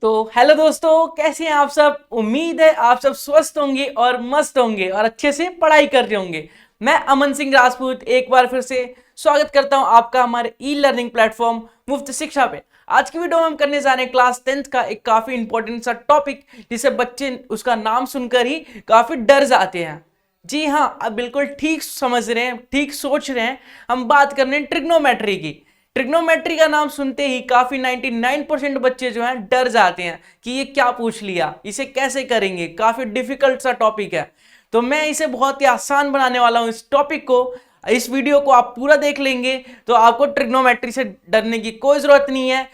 तो हेलो दोस्तों, कैसे हैं आप सब। उम्मीद है आप सब स्वस्थ होंगे और मस्त होंगे और अच्छे से पढ़ाई कर रहे होंगे। मैं अमन सिंह राजपूत एक बार फिर से स्वागत करता हूं आपका हमारे ई लर्निंग प्लेटफॉर्म मुफ्त शिक्षा पे। आज की वीडियो में हम करने जा रहे हैं क्लास 10th का एक काफी इंपॉर्टेंट सा टॉपिक, जिसे बच्चे उसका नाम सुनकर ही काफी डर जाते हैं। जी हाँ, आप बिल्कुल ठीक समझ रहे हैं, ठीक सोच रहे हैं। हम बात कर रहे हैं ट्रिग्नोमेट्री की। ट्रिग्नोमेट्री का नाम सुनते ही काफी 99% बच्चे जो हैं डर जाते हैं कि ये क्या पूछ लिया, इसे कैसे करेंगे, काफी डिफिकल्ट सा टॉपिक है। तो मैं इसे बहुत ही आसान बनाने वाला हूं इस टॉपिक को। इस वीडियो को आप पूरा देख लेंगे तो आपको ट्रिग्नोमेट्री से डरने की कोई जरूरत नहीं है।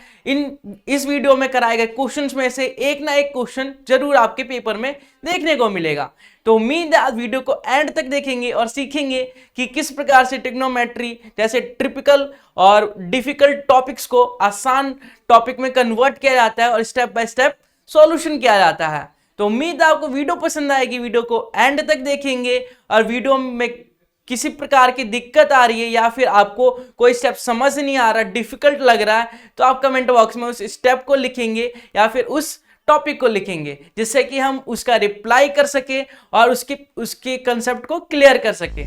इस वीडियो में कराए गए क्वेश्चंस में से एक ना एक क्वेश्चन जरूर आपके पेपर में देखने को मिलेगा। तो उम्मीद है आप वीडियो को एंड तक देखेंगे और सीखेंगे कि किस प्रकार से ट्रिग्नोमेट्री जैसे ट्रिपिकल और डिफिकल्ट टॉपिक्स को आसान टॉपिक में कन्वर्ट किया जाता है और स्टेप बाय स्टेप सॉल्यूशन किया जाता है। तो उम्मीद है आपको वीडियो पसंद आएगी। वीडियो को एंड तक देखेंगे और वीडियो में किसी प्रकार की दिक्कत आ रही है या फिर आपको कोई स्टेप समझ नहीं आ रहा, डिफिकल्ट लग रहा है, तो आप कमेंट बॉक्स में उस स्टेप को लिखेंगे या फिर उस टॉपिक को लिखेंगे, जिससे कि हम उसका रिप्लाई कर सके और उसके उसके कंसेप्ट को क्लियर कर सके।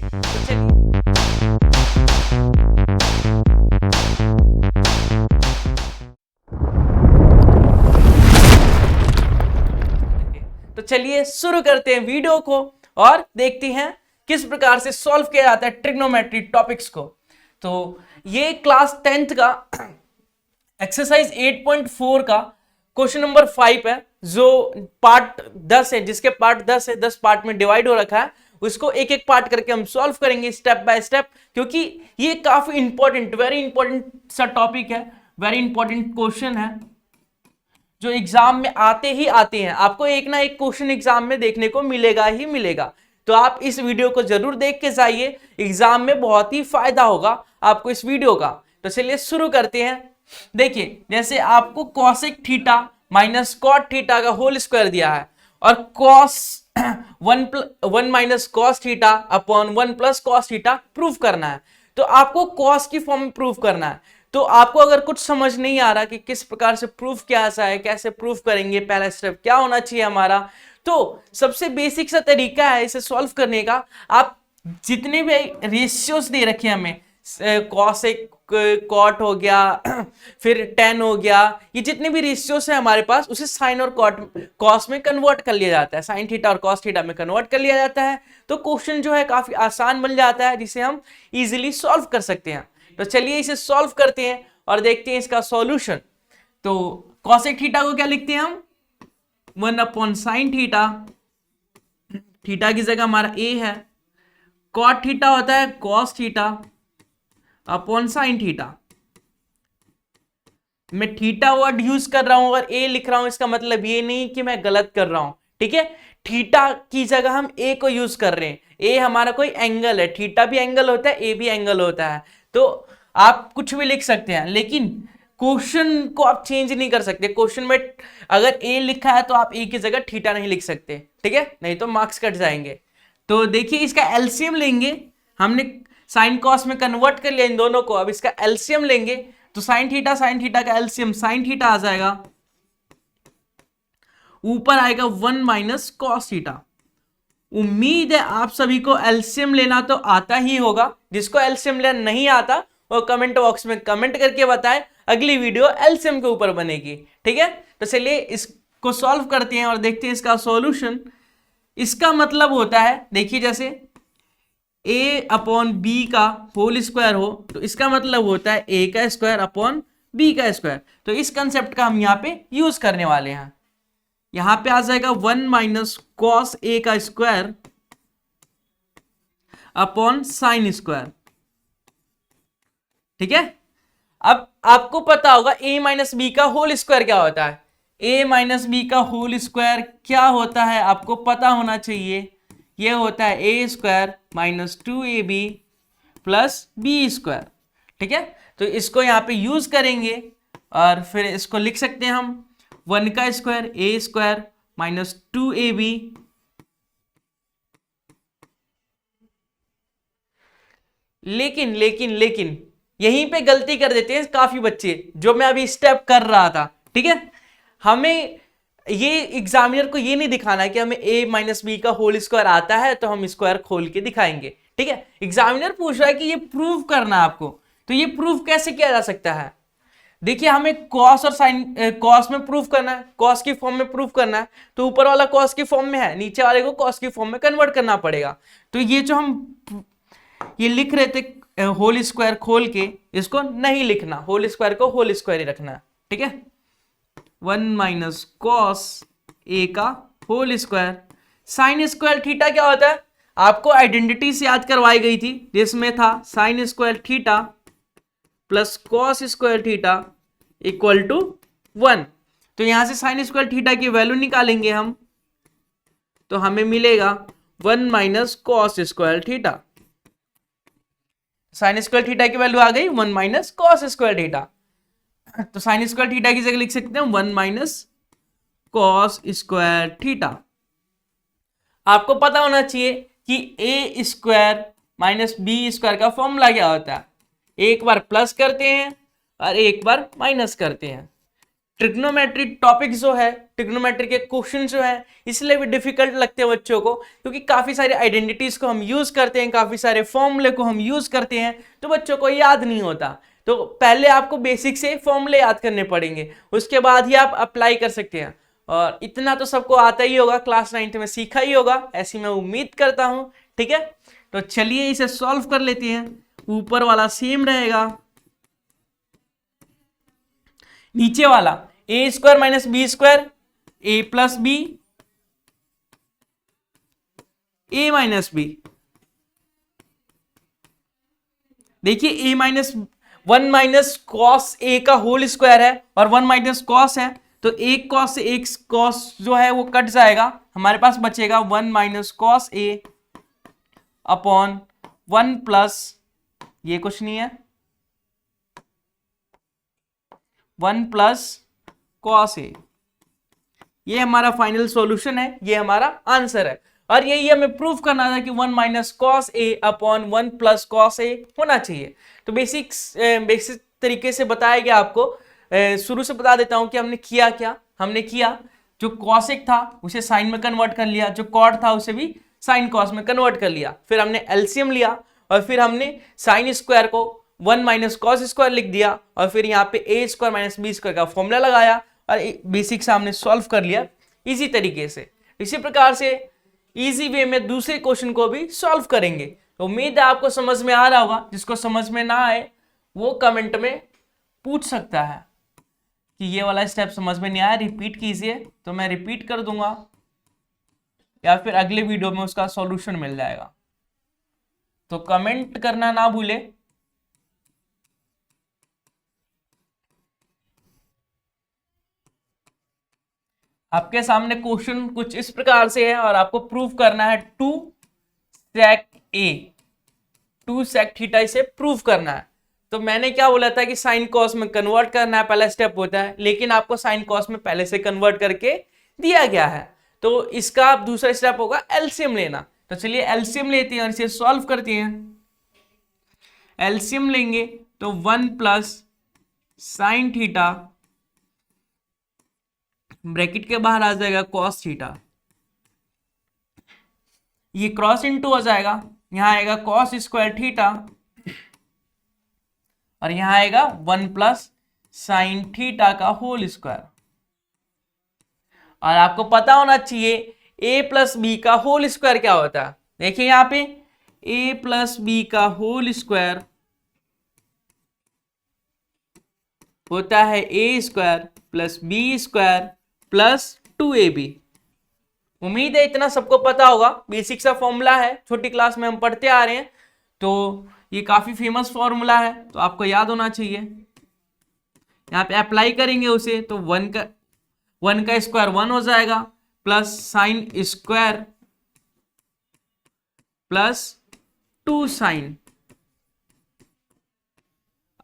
तो चलिए शुरू करते हैं वीडियो को और देखते हैं किस प्रकार से सॉल्व किया जाता है ट्रिग्नोमेट्री टॉपिक्स को। तो ये क्लास 10th का एक्सरसाइज 8.4 का क्वेश्चन नंबर 5 है, जो पार्ट 10 है, जिसके पार्ट 10 है, 10 पार्ट में डिवाइड हो रखा है। उसको एक एक पार्ट करके हम सॉल्व करेंगे स्टेप बाय स्टेप, क्योंकि ये काफी इंपॉर्टेंट, वेरी इंपॉर्टेंट सा टॉपिक है, वेरी इंपॉर्टेंट क्वेश्चन है जो एग्जाम में आते ही आते हैं। आपको एक ना एक क्वेश्चन एग्जाम में देखने को मिलेगा ही मिलेगा। तो आप इस वीडियो को जरूर देख के जाइए, एग्जाम में बहुत ही फायदा होगा आपको इस वीडियो का। तो चलिए शुरू करते हैं। देखिए, जैसे आपको cosec theta minus cot theta का होल स्क्वायर दिया है और cos one minus cos theta upon 1 plus cos theta prove करना है। तो आपको कॉस की फॉर्म में प्रूव करना है। तो आपको अगर कुछ समझ नहीं आ रहा कि किस प्रकार से प्रूफ किया जाए, कैसे प्रूफ करेंगे, पहला स्टेप क्या होना चाहिए हमारा, तो सबसे बेसिक सा तरीका है इसे सॉल्व करने का। आप जितने भी रेशियोज दे रखे हैं हमें, कॉसेक कॉट हो गया, फिर टेन हो गया, ये जितने भी रेशियोज है हमारे पास, उसे साइन और कॉट कॉस में कन्वर्ट कर लिया जाता है, साइन थीटा और कॉस थीटा में कन्वर्ट कर लिया जाता है। तो क्वेश्चन जो है काफी आसान बन जाता है, जिसे हम इजीली सॉल्व कर सकते हैं। तो चलिए इसे सॉल्व करते हैं और देखते हैं इसका सॉल्यूशन। तो कॉसेक थीटा को क्या लिखते हैं हम, 1 अपॉन साइन थीटा, थीटा की जगह हमारा ए है। कॉट थीटा होता है cos theta upon sine theta. मैं थीटा वर्ड यूज कर रहा हूं, अगर ए लिख रहा हूं इसका मतलब ये नहीं कि मैं गलत कर रहा हूं, ठीक है। थीटा की जगह हम ए को यूज कर रहे हैं। ए हमारा कोई एंगल है, थीटा भी एंगल होता है, ए भी एंगल होता है। तो आप कुछ भी लिख सकते हैं, लेकिन क्वेश्चन को आप चेंज नहीं कर सकते। क्वेश्चन में अगर ए लिखा है तो आप ए की जगह थीटा नहीं लिख सकते, ठीक है, नहीं तो मार्क्स कट जाएंगे। तो देखिए, इसका एलसीएम लेंगे। हमने साइन कॉस में कन्वर्ट कर लिया इन दोनों को, अब इसका एलसीएम लेंगे। तो साइन थीटा का एलसीएम साइन थीटा आ जाएगा, ऊपर आएगा 1 माइनस कॉस थीटा। उम्मीद है आप सभी को एलसीएम लेना तो आता ही होगा। जिसको एलसीएम लेना नहीं आता वो कमेंट बॉक्स में कमेंट करके बताए, अगली वीडियो एलसीएम के ऊपर बनेगी, ठीक है। तो चलिए इसको सॉल्व करते हैं और देखते हैं इसका सॉल्यूशन। इसका मतलब होता है, देखिए, जैसे a अपॉन बी का होल स्क्वायर हो, तो इसका मतलब होता है a का स्क्वायर अपॉन b का स्क्वायर। तो इस कंसेप्ट का हम यहाँ पे यूज करने वाले हैं। यहां पे आ जाएगा 1 माइनस कॉस a का स्क्वायर अपॉन साइन स्क्वायर, ठीक है। अब आपको पता होगा a माइनस बी का होल स्क्वायर क्या होता है। a माइनस बी का होल स्क्वायर क्या होता है आपको पता होना चाहिए। ये होता है a square minus 2ab plus B square, ठीक है। तो इसको यहाँ पे यूज करेंगे और फिर इसको लिख सकते हैं हम 1 का स्क्वायर ए स्क्वायर माइनस 2ab, लेकिन लेकिन लेकिन यहीं पे गलती कर देते हैं काफी बच्चे, जो मैं अभी स्टेप कर रहा था, ठीक है। हमें ये एग्जामिनर को ये नहीं दिखाना है कि हमें a माइनस बी का होल स्क्वायर आता है तो हम स्क्वायर खोल के दिखाएंगे, ठीक है। एग्जामिनर पूछ रहा है कि ये प्रूव करना है आपको, तो ये प्रूव कैसे किया जा सकता है? देखिए हमें कॉस और साइन, कॉस में प्रूफ करना है, कॉस की फॉर्म में प्रूफ करना है, तो ऊपर वाला कॉस की फॉर्म में है, नीचे वाले को कॉस की फॉर्म में कन्वर्ट करना पड़ेगा। तो ये जो हम ये लिख रहे थे होल स्क्वायर खोल के, इसको नहीं लिखना, होल स्क्वायर को होल स्क्वायर ही रखना है, ठीक है। 1 माइनस कॉस ए का whole square. Sine square theta क्या होता है? आपको आइडेंटिटी से याद करवाई गई थी, जिसमें था sine square theta plus cos square theta equal to 1। तो यहां से साइन स्क्वायर थीटा की वैल्यू निकालेंगे हम, तो हमें मिलेगा 1 minus cos square theta. Sine square theta की वैल्यू आ गई 1 माइनस कॉस स्क्वायर थीटा। तो साइन स्क्वायर थीटा की जगह लिख सकते हैं 1 माइनस कॉस स्क्वायर थीटा। आपको पता होना चाहिए कि ए स्क्वायर माइनस बी स्क्वायर का फॉर्मूला क्या होता है। एक बार प्लस करते हैं और एक बार माइनस करते हैं। ट्रिग्नोमेट्री टॉपिक जो है, ट्रिग्नोमेट्री के क्वेश्चन जो है, इसलिए भी डिफिकल्ट लगते हैं बच्चों को, क्योंकि काफी सारे आइडेंटिटीज को हम यूज करते हैं, काफी सारे फॉर्मूले को हम यूज करते हैं, तो बच्चों को याद नहीं होता। तो पहले आपको बेसिक से फॉर्मूले याद करने पड़ेंगे, उसके बाद ही आप अप्लाई कर सकते हैं। और इतना तो सबको आता ही होगा, क्लास 9th में सीखा ही होगा, ऐसी मैं उम्मीद करता हूं, ठीक है। तो चलिए इसे सॉल्व कर लेते हैं। ऊपर वाला सेम रहेगा, नीचे वाला ए square minus B square, a plus B, A minus B. देखिए ए माइनस 1 माइनस कॉस ए का होल स्क्वायर है और 1 माइनस कॉस है, तो एक कॉस से एक कॉस जो है वो कट जाएगा, हमारे पास बचेगा 1 माइनस कॉस ए अपॉन 1 प्लस, ये कुछ नहीं है, 1 प्लस कॉस ए। ये हमारा फाइनल सॉल्यूशन है, ये हमारा आंसर है। और यही हमें प्रूफ करना था कि 1 minus cos A upon 1 plus cos A होना चाहिए। तो बेसिक तरीके से बताया गया आपको। शुरू से बता देता हूं कि हमने किया क्या। हमने किया, जो कॉसेक था उसे साइन में कन्वर्ट कर लिया, जो कॉट था उसे भी साइन कॉस में कन्वर्ट कर लिया, फिर हमने एलसीएम लिया और फिर हमने साइन स्क्वायर को 1 माइनस कॉस स्क्वायर लिख दिया और फिर यहाँ पे ए स्क्वायर माइनस बी स्क्वायर का फॉर्मूला लगाया और बेसिक से हमने सॉल्व कर लिया इसी तरीके से। इसी प्रकार से इजी वे में दूसरे क्वेश्चन को भी सॉल्व करेंगे। तो उम्मीद है आपको समझ में आ रहा होगा। जिसको समझ में ना आए वो कमेंट में पूछ सकता है कि ये वाला स्टेप समझ में नहीं आया, रिपीट कीजिए, तो मैं रिपीट कर दूंगा या फिर अगले वीडियो में उसका सॉल्यूशन मिल जाएगा। तो कमेंट करना ना भूले। आपके सामने क्वेश्चन कुछ इस प्रकार से है और आपको प्रूफ करना है 2 sec a, 2 sec थीटा, इसे प्रूफ करना है। तो मैंने क्या बोला था कि साइन कॉस में कन्वर्ट करना है, पहला स्टेप होता है, लेकिन आपको साइन कॉस में पहले से कन्वर्ट करके दिया गया है। तो इसका दूसरा स्टेप होगा एलसीएम लेना। तो चलिए एलसीएम लेते हैं और इसे सॉल्व करते हैं। एलसीएम लेंगे तो 1 प्लस साइन थीटा, ब्रैकेट के बाहर आ जाएगा कॉस थीटा, ये क्रॉस इनटू हो जाएगा, यहां आएगा कॉस स्क्वायर थीटा और यहां आएगा 1 प्लस साइन थीटा का होल स्क्वायर। और आपको पता होना चाहिए a प्लस बी का होल स्क्वायर क्या होता है। देखिए यहां पे a प्लस बी का होल स्क्वायर होता है a square plus B square plus 2ab। उम्मीद है इतना सबको पता होगा, बेसिक सा फॉर्मूला है, छोटी क्लास में हम पढ़ते आ रहे हैं, तो ये काफी फेमस फॉर्मूला है, तो आपको याद होना चाहिए। यहाँ पे अप्लाई करेंगे उसे तो 1 का स्क्वायर 1 हो जाएगा, plus sine square plus 2 sine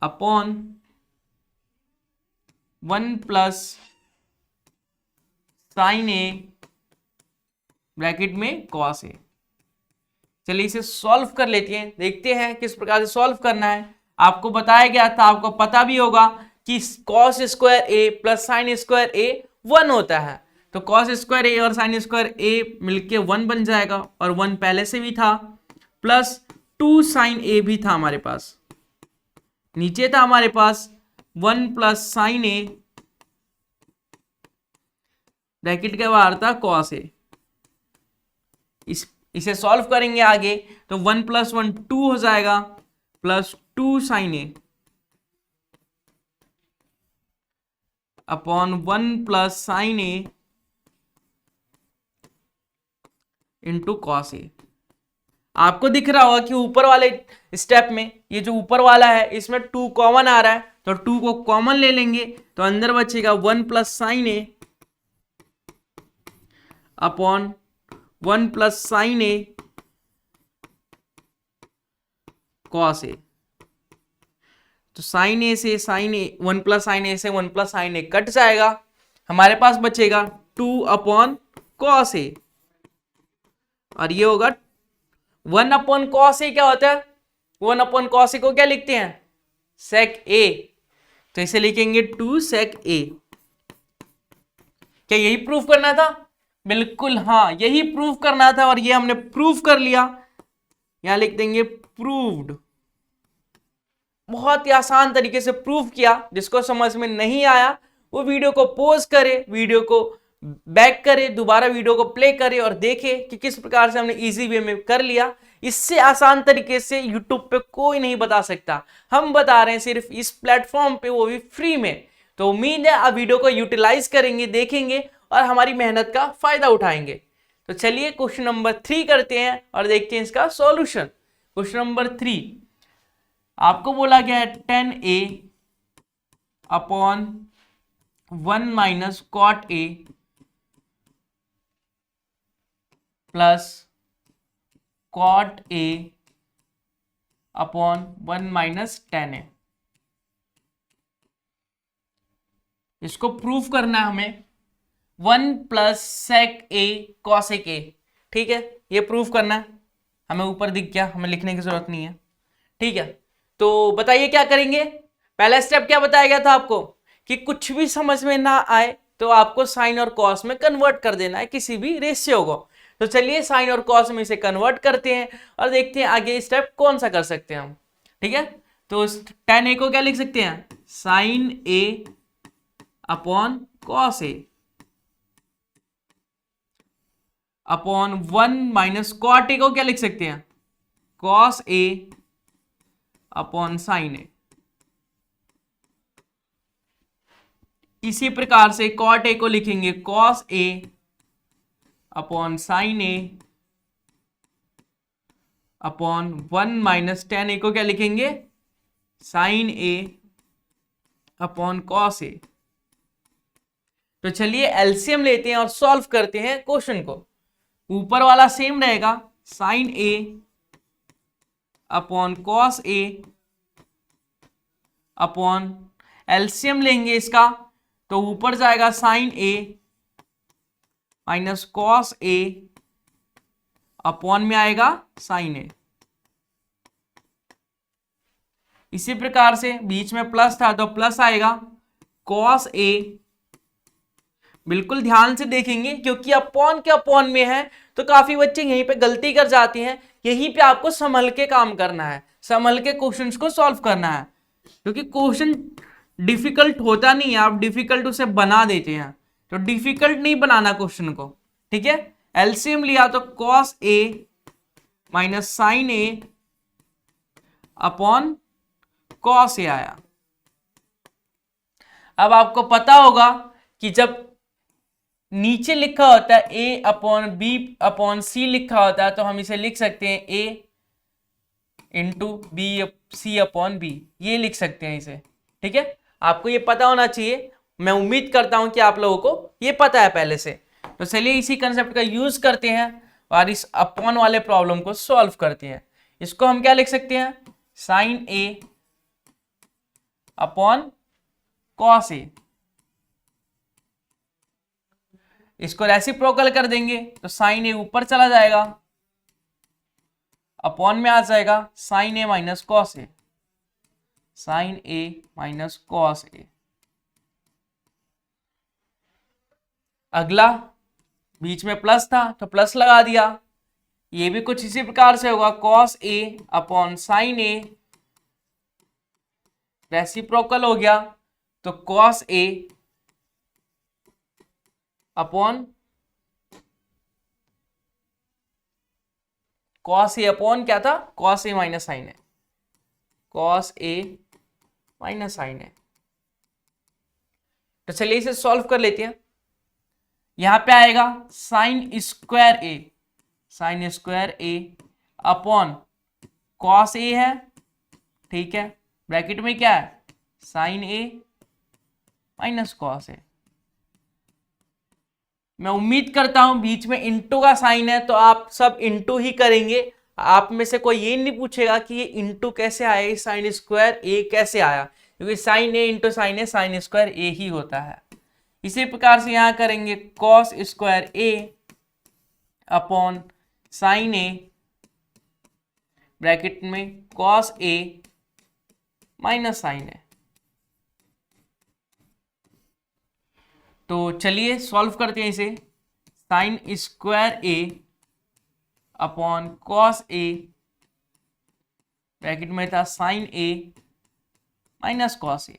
upon 1 plus sine a bracket में कॉस ए। चलिए इसे सॉल्व कर लेते हैं, देखते हैं किस प्रकार से सॉल्व करना है। आपको बताया गया था, आपको पता भी होगा कि cos square a plus sine square ए 1 होता है। तो कॉस स्क्वायर ए और साइन स्क्वायर ए मिलके 1 बन जाएगा, और 1 पहले से भी था, प्लस 2 साइन ए भी था हमारे पास, नीचे था हमारे पास 1 प्लस साइन ए, ब्रैकेट के बाहर था कॉस ए। इसे सॉल्व करेंगे आगे तो 1 प्लस 1 2 हो जाएगा, plus 2 sign A upon 1 plus sine A into cos A. आपको दिख रहा होगा कि ऊपर वाले स्टेप में ये जो ऊपर वाला है इसमें 2 कॉमन आ रहा है, तो 2 को कॉमन ले लेंगे तो अंदर बचेगा 1 plus sine A upon 1 plus sine a cos ए। तो साइन ए से साइन ए, 1 प्लस साइन ए से 1 प्लस साइन ए कट जाएगा, हमारे पास बचेगा 2 अपॉन कॉस ए, और ये होगा 1 अपॉन कॉस ए। क्या होता है 1 अपॉन कॉस ए को क्या लिखते हैं, सेक ए, तो इसे लिखेंगे 2 सेक ए। क्या यही प्रूफ करना था? बिल्कुल हाँ, यही प्रूफ करना था, और ये हमने प्रूफ कर लिया। यहां लिख देंगे प्रूव्ड। बहुत ही आसान तरीके से प्रूफ किया। जिसको समझ में नहीं आया वो वीडियो को पॉज करे, वीडियो को बैक करे, दोबारा वीडियो को प्ले करे और देखे कि किस प्रकार से हमने इजी वे में कर लिया। इससे आसान तरीके से यूट्यूब पे कोई नहीं बता सकता, हम बता रहे हैं सिर्फ इस प्लेटफॉर्म पे, वो भी फ्री में। तो उम्मीद है आप वीडियो को यूटिलाइज करेंगे, देखेंगे और हमारी मेहनत का फायदा उठाएंगे। तो चलिए क्वेश्चन नंबर 3 करते हैं और देखते हैं इसका सॉल्यूशन। क्वेश्चन नंबर 3 आपको बोला गया है 10a upon 1 minus cot A plus cot A upon 1 minus 10a। इसको प्रूफ करना है हमें 1 प्लस सेक ए कॉसेक ए। ठीक है, ये प्रूफ करना है हमें, ऊपर दिख गया, हमें लिखने की जरूरत नहीं है। ठीक है, तो बताइए क्या करेंगे। पहला स्टेप क्या बताया गया था आपको कि कुछ भी समझ में ना आए तो आपको साइन और कॉस में कन्वर्ट कर देना है, किसी भी रेशियो को। तो चलिए साइन और कॉस में इसे कन्वर्ट करते हैं और देखते हैं आगे स्टेप कौन सा कर सकते हैं हम। ठीक है, तो tan a को क्या लिख सकते हैं, sine A upon cos A upon 1 minus cot A को क्या लिख सकते हैं, cos A upon sine A. इसी प्रकार से कॉट ए को लिखेंगे cos A upon sine A upon 1 minus tan A को क्या लिखेंगे, साइन ए अपॉन कॉस ए। तो चलिए एलसीएम लेते हैं और सॉल्व करते हैं क्वेश्चन को। ऊपर वाला सेम रहेगा, साइन ए अपॉन कॉस ए अपॉन एलसीएम लेंगे इसका, तो ऊपर जाएगा sine a minus cos A upon में आएगा साइन ए। इसी प्रकार से बीच में प्लस था तो प्लस आएगा कॉस ए। बिल्कुल ध्यान से देखेंगे क्योंकि अपॉन के अपॉन में है तो काफी बच्चे यहीं पे गलती कर जाते हैं। यहीं पे आपको संभल के काम करना है, संभल के क्वेश्चंस को सॉल्व करना है, क्योंकि क्वेश्चन डिफिकल्ट होता नहीं है, आप डिफिकल्ट उसे बना देते हैं। तो डिफिकल्ट नहीं बनाना क्वेश्चन को। ठीक है, एलसीएम लिया तो cos a minus sine A upon cos ए आया। अब आपको पता होगा कि जब नीचे लिखा होता है a अपॉन बी अपॉन सी लिखा होता है तो हम इसे लिख सकते हैं a into B C upon B, ये लिख सकते हैं इसे। ठीक है, आपको ये पता होना चाहिए। मैं उम्मीद करता हूं कि आप लोगों को ये पता है पहले से। तो चलिए इसी कंसेप्ट का यूज करते हैं और इस अपॉन वाले प्रॉब्लम को सॉल्व करते हैं। इसको हम क्या लिख सकते हैं, साइन ए अपॉन कॉस ए। इसको रेसिप्रोकल कर देंगे तो साइन ए ऊपर चला जाएगा, अपॉन में आ जाएगा sine a minus cos A, sign a minus cos ए। अगला बीच में प्लस था तो प्लस लगा दिया। ये भी कुछ इसी प्रकार से होगा, cos A upon sine A, reciprocal हो गया तो cos A upon cos A upon क्या था, कॉस ए माइनस साइन है, कॉस ए माइनस साइन है। तो चलिए इसे सॉल्व कर लेते हैं। यहां पे आएगा sign square A, sign square A upon cos ए है, ठीक है, ब्रैकेट में क्या है, साइन ए माइनस कॉस ए। मैं उम्मीद करता हूं बीच में इंटू का साइन है तो आप सब इंटू ही करेंगे। आप में से कोई ये नहीं पूछेगा कि ये इंटू कैसे आया, साइन स्क्वायर ए कैसे आया, क्योंकि साइन ए इंटू साइन ए साइन स्क्वायर ए ही होता है। इसी प्रकार से यहां करेंगे cos square A upon sine a, bracket में कॉस ए माइनस साइन ए। तो चलिए सॉल्व करते हैं इसे। Sign square A upon cos a, bracket में था साइन ए माइनस कॉस ए।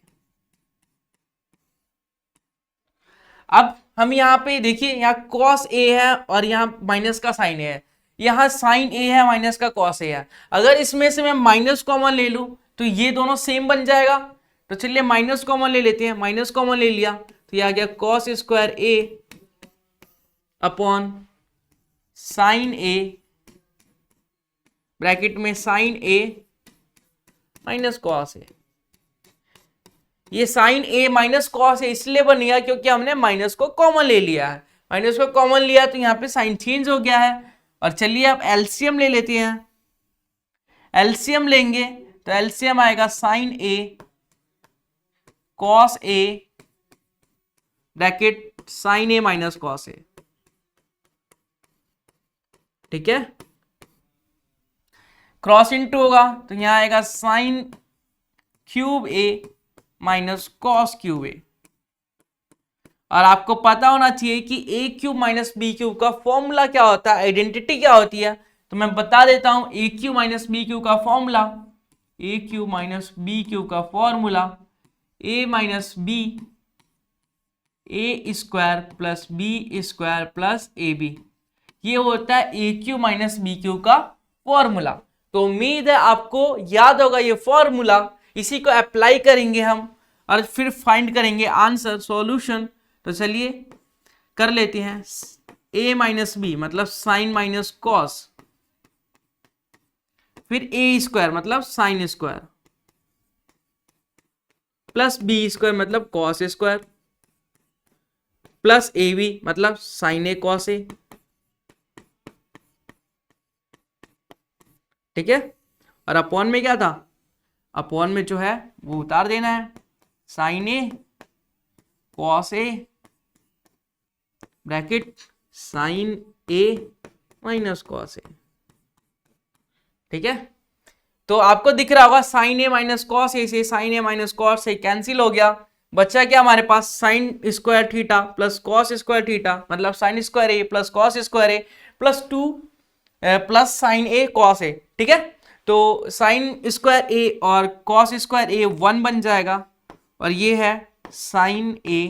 अब हम यहाँ पे देखिए, यहाँ कॉस ए है और यहाँ माइनस का साइन ए है, यहाँ साइन ए है माइनस का कॉस ए है। अगर इसमें से मैं माइनस कॉमन ले लूं तो ये दोनों सेम बन जाएगा। तो चलिए माइनस कॉमन ले लेते हैं, माइनस कॉमन ले लिया तो ये आ गया cos square A upon sine a, bracket में साइन ए माइनस कॉस ए। ये साइन ए माइनस कॉस ए इसलिए बन गया क्योंकि हमने माइनस को कॉमन ले लिया है, माइनस को कॉमन लिया तो यहाँ पे साइन चेंज हो गया है। और चलिए अब एलसीएम ले लेते हैं। एलसीएम लेंगे तो एलसीएम आएगा sine a cos a, bracket sine a minus cos a, ठीक है। क्रॉस इंटू होगा तो यहां आएगा साइन क्यूब ए माइनस कॉस क्यूब ए। और आपको पता होना चाहिए कि ए क्यूब माइनस बी क्यूब का फॉर्मूला क्या होता है, आइडेंटिटी क्या होती है, तो मैं बता देता हूं। A cube minus B cube का formula, A cube minus B cube का formula A minus B A square plus B square plus A B, ये होता है A cube minus B cube का फॉर्मूला। तो उम्मीद है आपको याद होगा ये फॉर्मूला। इसी को अप्लाई करेंगे हम और फिर फाइंड करेंगे आंसर, सॉल्यूशन। तो चलिए कर लेते हैं। ए माइनस बी मतलब साइन माइनस कॉस, फिर ए स्क्वायर मतलब sine square, plus B square मतलब कॉस स्क्वायर, प्लस ए बी मतलब साइन ए कॉस ए, ठीक है। और अपॉन में क्या था, अपॉन में जो है वो उतार देना है, sine a cos a, bracket sine a minus cos a, ठीक है। तो आपको दिख रहा होगा sine a minus cos a से sine a minus cos a cancel हो गया, बच्चा क्या हमारे पास sine square theta plus cos square theta मतलब sine square a plus cos square a plus 2 plus sine a cos a, ठीक है। तो साइन स्क्वायर ए और कॉस स्क्वायर ए 1 बन जाएगा और ये है sine a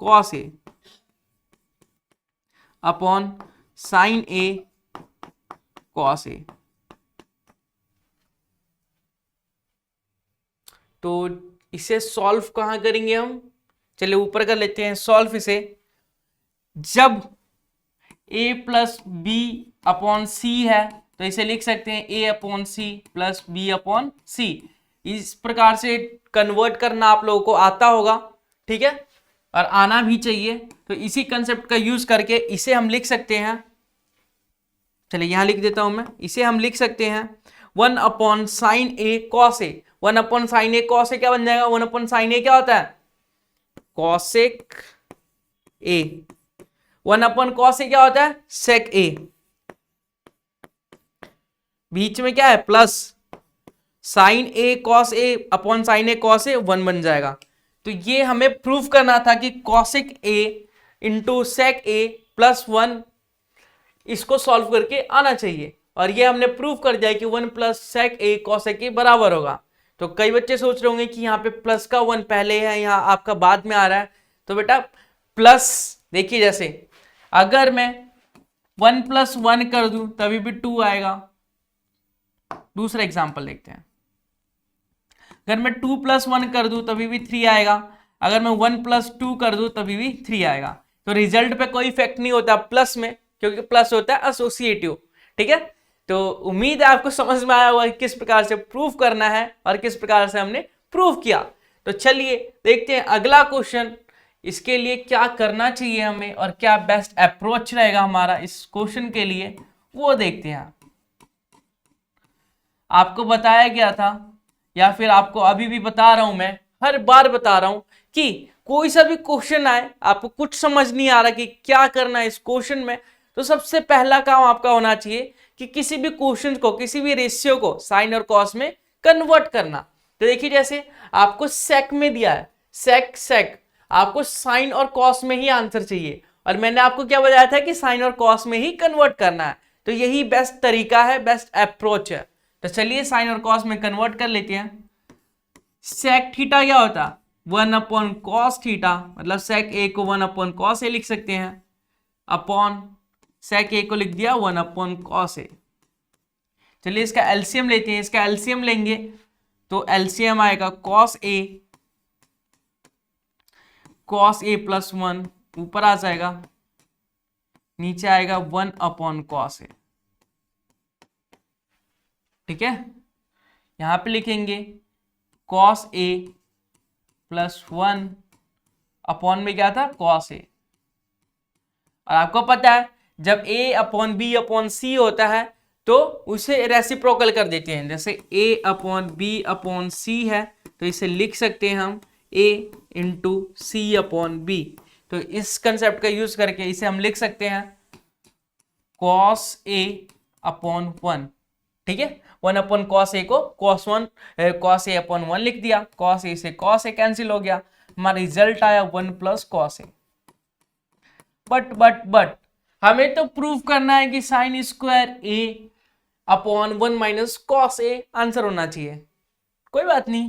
cos A upon sine a cos ए। तो इसे सॉल्व कहां करेंगे हम, चलिए ऊपर कर लेते हैं सॉल्व इसे। जब a प्लस बी अपॉन सी है तो इसे लिख सकते हैं a upon c plus b upon c. इस प्रकार से कन्वर्ट करना आप लोगों को आता होगा, ठीक है, और आना भी चाहिए। तो इसी कंसेप्ट का यूज करके इसे हम लिख सकते हैं, चलिए यहां लिख देता हूं मैं। इसे हम लिख सकते हैं 1 upon sine a cos A. 1 upon sine a cos ए क्या बन जाएगा, 1 अपॉन साइन ए क्या होता है, कॉसेक ए। 1 अपॉन कॉस ए क्या होता है, सेक ए। बीच में क्या है plus, sine a cos A upon sine a cos ए 1 बन जाएगा। तो ये हमें प्रूव करना था कि cosec A into sec A plus 1 इसको सॉल्व करके आना चाहिए। और ये हमने प्रूव कर दिया कि 1 प्लस सेक ए कॉसेक ए बराबर होगा। तो कई बच्चे सोच रहे होंगे कि यहाँ पे प्लस का 1 पहले है, यहाँ आपका बाद में आ रहा है। तो बेटा प्लस, देखिए जैसे अगर मैं 1 प्लस 1 कर दूं तभी भी 2 आएगा। दूसरा एग्जाम्पल देखते हैं, अगर मैं 2 प्लस 1 कर दूं तभी भी 3 आएगा, अगर मैं 1 प्लस 2 कर दूं तभी भी 3 आएगा। तो रिजल्ट पे कोई इफेक्ट नहीं होता प्लस में, क्योंकि प्लस होता है एसोसिएटिव। ठीक है, तो उम्मीद है आपको समझ में आया होगा किस प्रकार से प्रूव करना है और किस प्रकार से हमने प्रूव किया। तो चलिए देखते हैं अगला क्वेश्चन, इसके लिए क्या करना चाहिए हमें और क्या बेस्ट अप्रोच रहेगा हमारा इस क्वेश्चन के लिए, वो देखते हैं। आपको बताया गया था, या फिर आपको अभी भी बता रहा हूं, मैं हर बार बता रहा हूं कि कोई सा भी क्वेश्चन आए, आपको कुछ समझ नहीं आ रहा कि क्या करना है इस क्वेश्चन में, तो सबसे पहला काम आपका होना चाहिए कि किसी भी क्वेश्चन को, किसी भी रेशियो को साइन और कॉस में कन्वर्ट करना। तो देखिए जैसे आपको सेक में दिया है, सेक सेक, आपको साइन और कॉस में ही आंसर चाहिए, और मैंने आपको क्या बताया था कि साइन और कॉस में ही कन्वर्ट करना है। तो यही बेस्ट तरीका है, बेस्ट अप्रोच है। तो चलिए साइन और कॉस में कन्वर्ट कर लेते हैं। सेक थीटा क्या होता है, 1 अपॉन कॉस थीटा, मतलब सेक ए को 1 अपॉन कॉस ए लिख सकते हैं, अपॉन सेक ए को लिख दिया 1 अपॉन कॉस ए। चलिए इसका एलसीएम लेते हैं, इसका एलसीएम लेंगे तो एलसीएम आएगा कॉस ए प्लस 1, ऊपर आ जाएगा, नीचे आएगा 1 अपॉन कॉस ए। ठीक है, यहां पे लिखेंगे कॉस ए प्लस 1 अपॉन में क्या था, कॉस ए। और आपको पता है जब a अपॉन बी अपॉन सी होता है तो उसे रेसिप्रोकल कर देते हैं। जैसे a अपॉन बी अपॉन सी है तो इसे लिख सकते हैं हम a into C upon B. तो इस कंसेप्ट का यूज करके इसे हम लिख सकते हैं cos a अपॉन 1। ठीक है, 1 अपॉन कॉस ए को कॉस ए अपॉन 1 लिख दिया, कॉस ए से कॉस ए कैंसिल हो गया, हमारा रिजल्ट आया 1 प्लस कॉस ए। बट हमें तो प्रूव करना है कि sign square A upon 1 minus cos A answer होना चाहिए। कोई बात नहीं,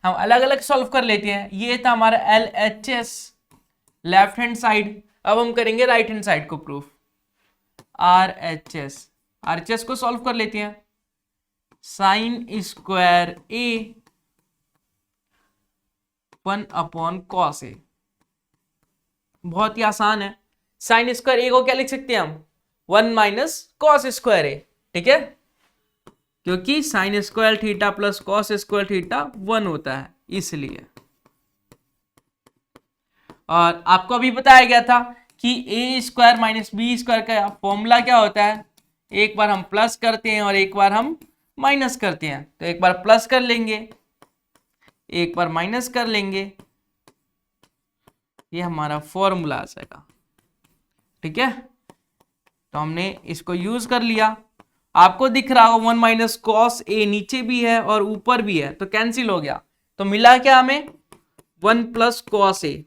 हम अलग अलग सॉल्व कर लेते हैं। ये था हमारा LHS लेफ्ट हैंड साइड, अब हम करेंगे राइट हैंड साइड को प्रूफ। RHS को सॉल्व कर लेते हैं। साइन स्क्वायर ए 1 अपॉन कॉस ए, बहुत ही आसान है। साइन स्क्वायर ए को क्या लिख सकते हैं हम, 1 माइनस कॉस स्क्वायर ए। ठीक है, क्योंकि sign square theta plus cos square theta 1 होता है इसलिए। और आपको अभी बताया गया था कि ए स्क्वायर माइनस बी स्क्वायर का फॉर्मूला क्या होता है, एक बार हम प्लस करते हैं और एक बार हम माइनस करते हैं। तो एक बार प्लस कर लेंगे, एक बार माइनस कर लेंगे, ये हमारा फॉर्मूला आ जाएगा। ठीक है, तो हमने इसको यूज कर लिया। आपको दिख रहा होगा 1 माइनस कॉस ए नीचे भी है और ऊपर भी है, तो कैंसिल हो गया। तो मिला क्या हमें, 1 प्लस कॉस ए।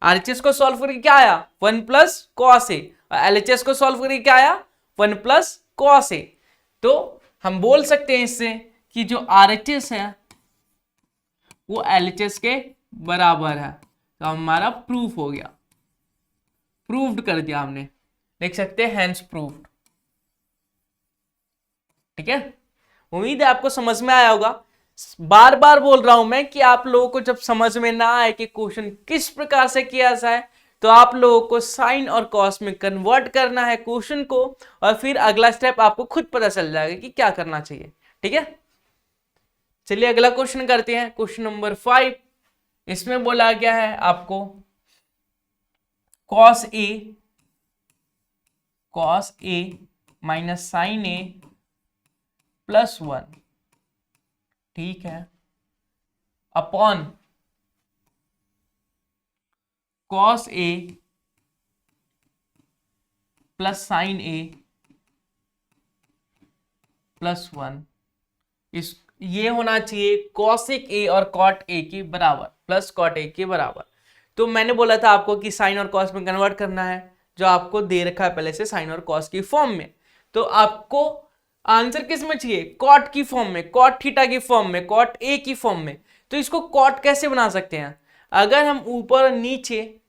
आरएचएस को सॉल्व करके क्या आया, 1 प्लस कॉस ए, और एलएचएस को सॉल्व करके क्या आया, 1 प्लस कॉस ए। तो हम बोल सकते हैं इससे कि जो आरएचएस है वो एलएचएस के बराबर है। तो हमारा प्रूफ हो गया, प्रूव्ड कर दिया हमने, देख सकते हैं हैंस प्रूव्ड। ठीक है, उम्मीद है आपको समझ में आया होगा। बार बार बोल रहा हूं मैं कि आप लोगों को जब समझ में ना आए कि क्वेश्चन किस प्रकार से किया जाए, तो आप लोगों को साइन और कॉस में कन्वर्ट करना है क्वेश्चन को, और फिर अगला स्टेप आपको खुद पता चल जाएगा कि क्या करना चाहिए। ठीक है, चलिए अगला क्वेश्चन करते हैं, क्वेश्चन नंबर 5। इसमें बोला गया है आपको cos a minus sine A plus 1, ठीक है, upon cos a plus sine A plus 1। इस ये होना चाहिए cosec a और cot a के बराबर, प्लस cot a के बराबर। तो मैंने बोला था आपको कि साइन और कॉस में कन्वर्ट करना है, जो आपको दे रखा है पहले से साइन और कॉस की फॉर्म में। तो आपको आंसर किस में चाहिए, कॉट की फॉर्म में, कॉट थीटा की फॉर्म में, कॉट ए की फॉर्म में। तो इसको कॉट कैसे बना सकते हैं, अगर हम ऊपर नीचे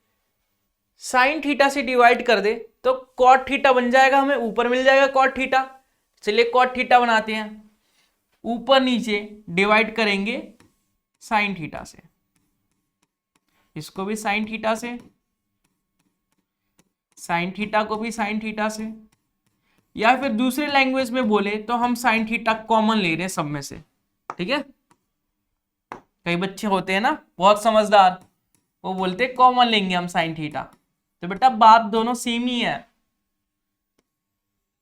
साइन थीटा से डिवाइड कर दे तो कॉट थीटा बन जाएगा, हमें ऊपर मिल जाएगा कॉट थीटा। चलिए कॉट थीटा बनाते हैं, ऊपर नीचे डिवाइड करेंगे साइन थीटा से, इसको भी साइन थीटा से, साइन थीटा को भी साइन थीटा से, या फिर दूसरे लैंग्वेज में बोले तो हम साइन थीटा कॉमन ले रहे हैं सब में से। ठीक है, कई बच्चे होते हैं ना बहुत समझदार, वो बोलते कॉमन लेंगे हम साइन थीटा, तो बेटा बात दोनों सेम ही है।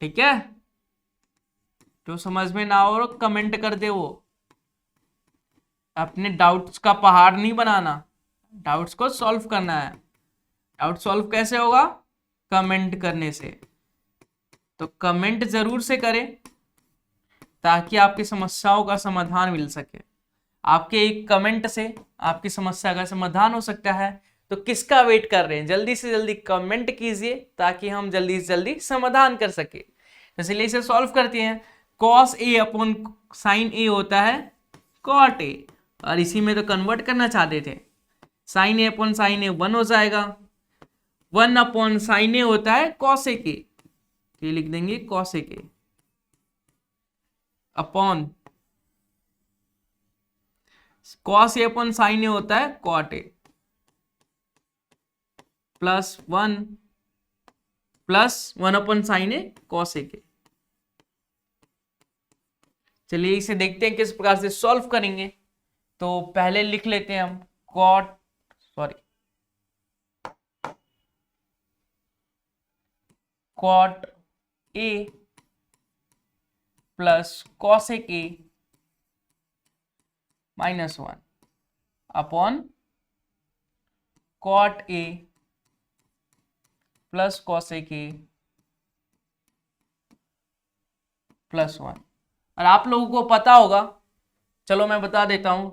ठीक है, जो समझ में ना हो कमेंट कर दे, वो अपने डाउट्स का पहाड़ नहीं बनाना, डाउट्स को सॉल्व करना है। डाउट सॉल्व कैसे होगा, कमेंट करने से। तो कमेंट जरूर से करें ताकि आपकी समस्याओं का समाधान मिल सके। आपके एक कमेंट से आपकी समस्या का समाधान हो सकता है, तो किसका वेट कर रहे हैं, जल्दी से जल्दी कमेंट कीजिए ताकि हम जल्दी से जल्दी समाधान कर सके। इसलिए इसे सॉल्व करते हैं, cos A upon sine a होता है कॉट ए, और इसी में तो कन्वर्ट करना चाहते थे, साइन ए अपॉन साइन ए 1 हो जाएगा, 1 अपॉन साइन ए होता है कॉसेक ए, ये लिख देंगे cosec a upon cos A upon sine a होता है cot A, plus 1 upon sine a cosec a. चलिए इसे देखते हैं किस प्रकार से सॉल्व करेंगे। तो पहले लिख लेते हैं हम cot A plus cosec A -1 upon cot A plus cosec A +1। और आप लोगों को पता होगा, चलो मैं बता देता हूं,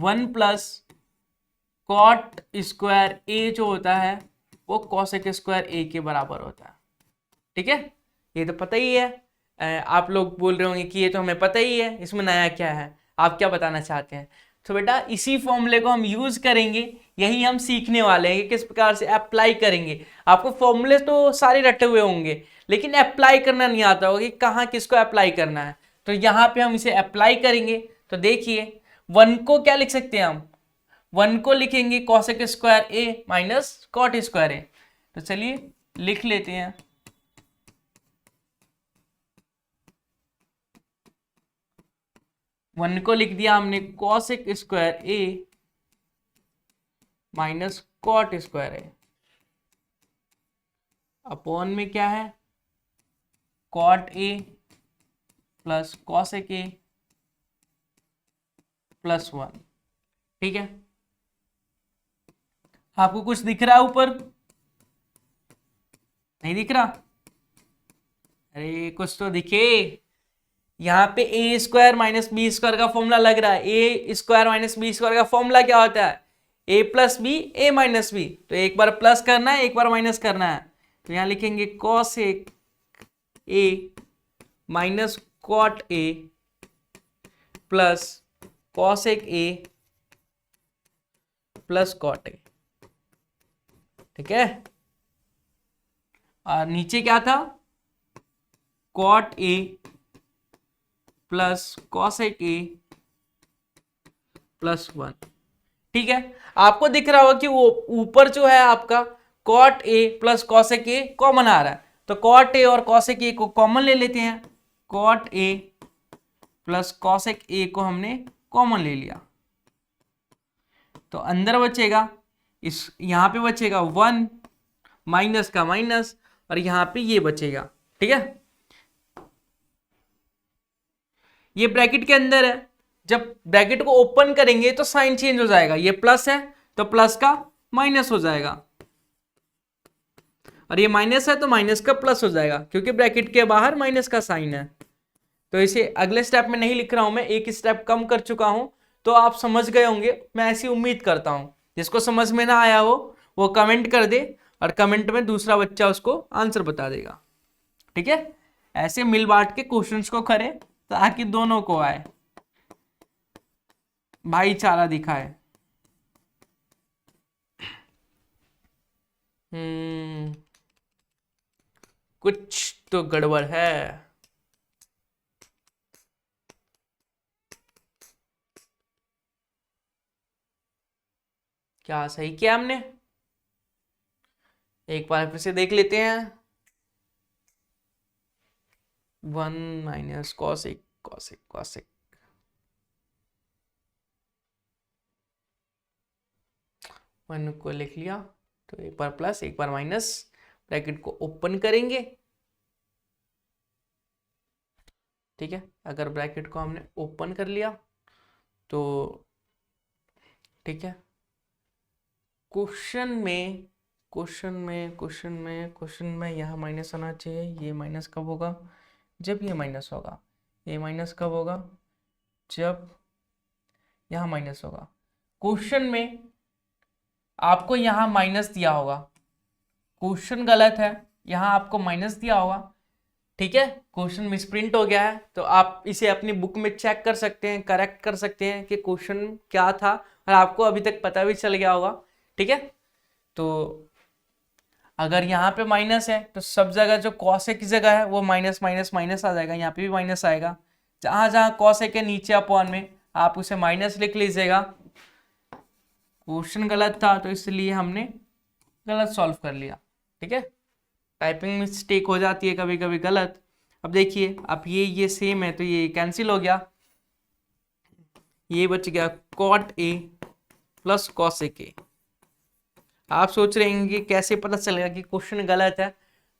1 प्लस कॉट स्क्वायर ए जो होता है वो कॉसेक स्क्वायर ए के बराबर होता है। ठीक है, ये तो पता ही है। आप लोग बोल रहे होंगे कि ये तो हमें पता ही है, इसमें नया क्या है, आप क्या बताना चाहते हैं। तो बेटा इसी फॉर्मूले को हम यूज करेंगे, यही हम सीखने वाले हैं कि किस प्रकार से अप्लाई करेंगे। आपको फॉर्मूले तो सारे रटे हुए होंगे, लेकिन अप्लाई करना नहीं आता होगा कि कहाँ किसको अप्लाई करना है। तो यहाँ पे हम इसे अप्लाई करेंगे। तो देखिए 1 को क्या लिख सकते हैं हम, 1 को लिखेंगे cosec square A minus cot square ए। तो चलिए लिख लेते हैं, वन को लिख दिया हमने cosec square A minus cot square A, upon में क्या है cot A plus cosec A +1। ठीक है, आपको कुछ दिख रहा है ऊपर, नहीं दिख रहा? अरे कुछ तो दिखे। यहाँ पे ए स्क्वायर माइनस बी स्क्वायर का फॉर्मूला लग रहा है। A square minus B square का फॉर्मूला क्या होता है, ए प्लस बी ए माइनस बी। तो एक बार प्लस करना है, एक बार माइनस करना है। तो यहाँ लिखेंगे cosec A minus cot A plus cosec A plus cot A. ठीक है, और नीचे क्या था, cot A plus cosec A +1। ठीक है, आपको दिख रहा होगा कि वो ऊपर जो है आपका cot A plus cosec a common आ रहा है। तो कॉट ए और कॉसेक ए को कॉमन ले लेते हैं, cot A plus cosec A को हमने कॉमन ले लिया। तो अंदर बचेगा, इस यहां पे बचेगा 1 माइनस का माइनस, और यहां पे ये बचेगा। ठीक है, ये ब्रैकेट के अंदर है, जब ब्रैकेट को ओपन करेंगे तो साइन चेंज हो जाएगा, ये प्लस है तो प्लस का माइनस हो जाएगा, और ये माइनस है तो माइनस का प्लस हो जाएगा, क्योंकि ब्रैकेट के बाहर माइनस का साइन है। तो इसे अगले स्टेप में नहीं लिख रहा हूं मैं, एक स्टेप कम कर चुका हूं, तो आप समझ गए होंगे, मैं ऐसी उम्मीद करता हूं। जिसको समझ में ना आया हो वो कमेंट कर दे और कमेंट में दूसरा बच्चा उसको आंसर बता देगा। ठीक है, ऐसे मिल बांट के क्वेश्चंस को करें ताकि दोनों को आए, भाईचारा दिखाए। कुछ तो गड़बड़ है। क्या सही किया हमने? एक बार फिर से देख लेते हैं। 1 minus cosec cosec cosec, one को लिख लिया तो एक बार प्लस एक बार माइनस, ब्रैकेट को ओपन करेंगे। ठीक है, अगर ब्रैकेट को हमने ओपन कर लिया तो ठीक है, क्वेश्चन में यहाँ माइनस आना चाहिए। ये माइनस कब होगा? जब ये माइनस होगा। ये माइनस कब होगा? जब यहाँ माइनस होगा। क्वेश्चन में आपको यहाँ माइनस दिया होगा, क्वेश्चन गलत है, यहाँ आपको माइनस दिया होगा। ठीक है, क्वेश्चन मिसप्रिंट हो गया है तो आप इसे अपनी बुक में चेक कर सकते हैं, करेक्ट कर सकते हैं कि क्वेश्चन क्या था, और आपको अभी तक पता भी चल गया होगा। ठीक है, तो अगर यहाँ पे माइनस है तो सब जगह जो कॉसेक की जगह है वो माइनस माइनस माइनस आ जाएगा, यहाँ पे भी माइनस आएगा। जहाँ जहाँ कॉसेक के नीचे अपॉन में आप उसे माइनस लिख लीजिएगा। क्वेश्चन गलत था तो इसलिए हमने गलत सॉल्व कर लिया। ठीक है, टाइपिंग मिस्टेक हो जाती है कभी कभी गलत। अब देखिए, अब ये सेम है तो ये कैंसिल हो गया, ये बच गया cot A plus cosec A. आप सोच रहे होंगे कैसे पता चलेगा कि क्वेश्चन गलत है,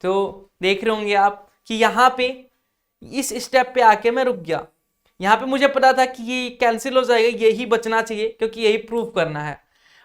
तो देख रहे होंगे आप कि यहाँ पे इस स्टेप पे आके मैं रुक गया। यहाँ पे मुझे पता था कि ये कैंसिल हो जाएगा, यही बचना चाहिए क्योंकि यही प्रूव करना है,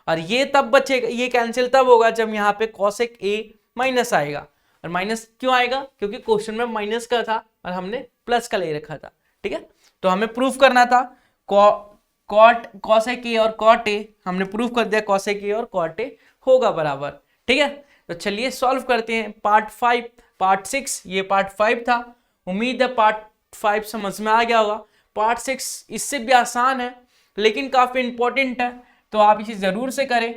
और ये तब बचेगा, ये कैंसिल तब होगा जब यहाँ पे कॉसेक ए माइनस आएगा। और माइनस क्यों आएगा? क्योंकि क्वेश्चन में माइनस का था और हमने प्लस का ले रखा था। ठीक है, तो हमें प्रूफ करना था कॉट कॉसेक ए और कॉट ए, हमने प्रूफ कर दिया कॉसेक ए और कॉट ए होगा बराबर। ठीक है, तो चलिए सॉल्व करते हैं। पार्ट 5 पार्ट 6, ये पार्ट 5 था। उम्मीद है पार्ट 5 समझ में आ गया होगा। पार्ट 6 इससे भी आसान है लेकिन काफी इंपॉर्टेंट है, तो आप इसे जरूर से करें।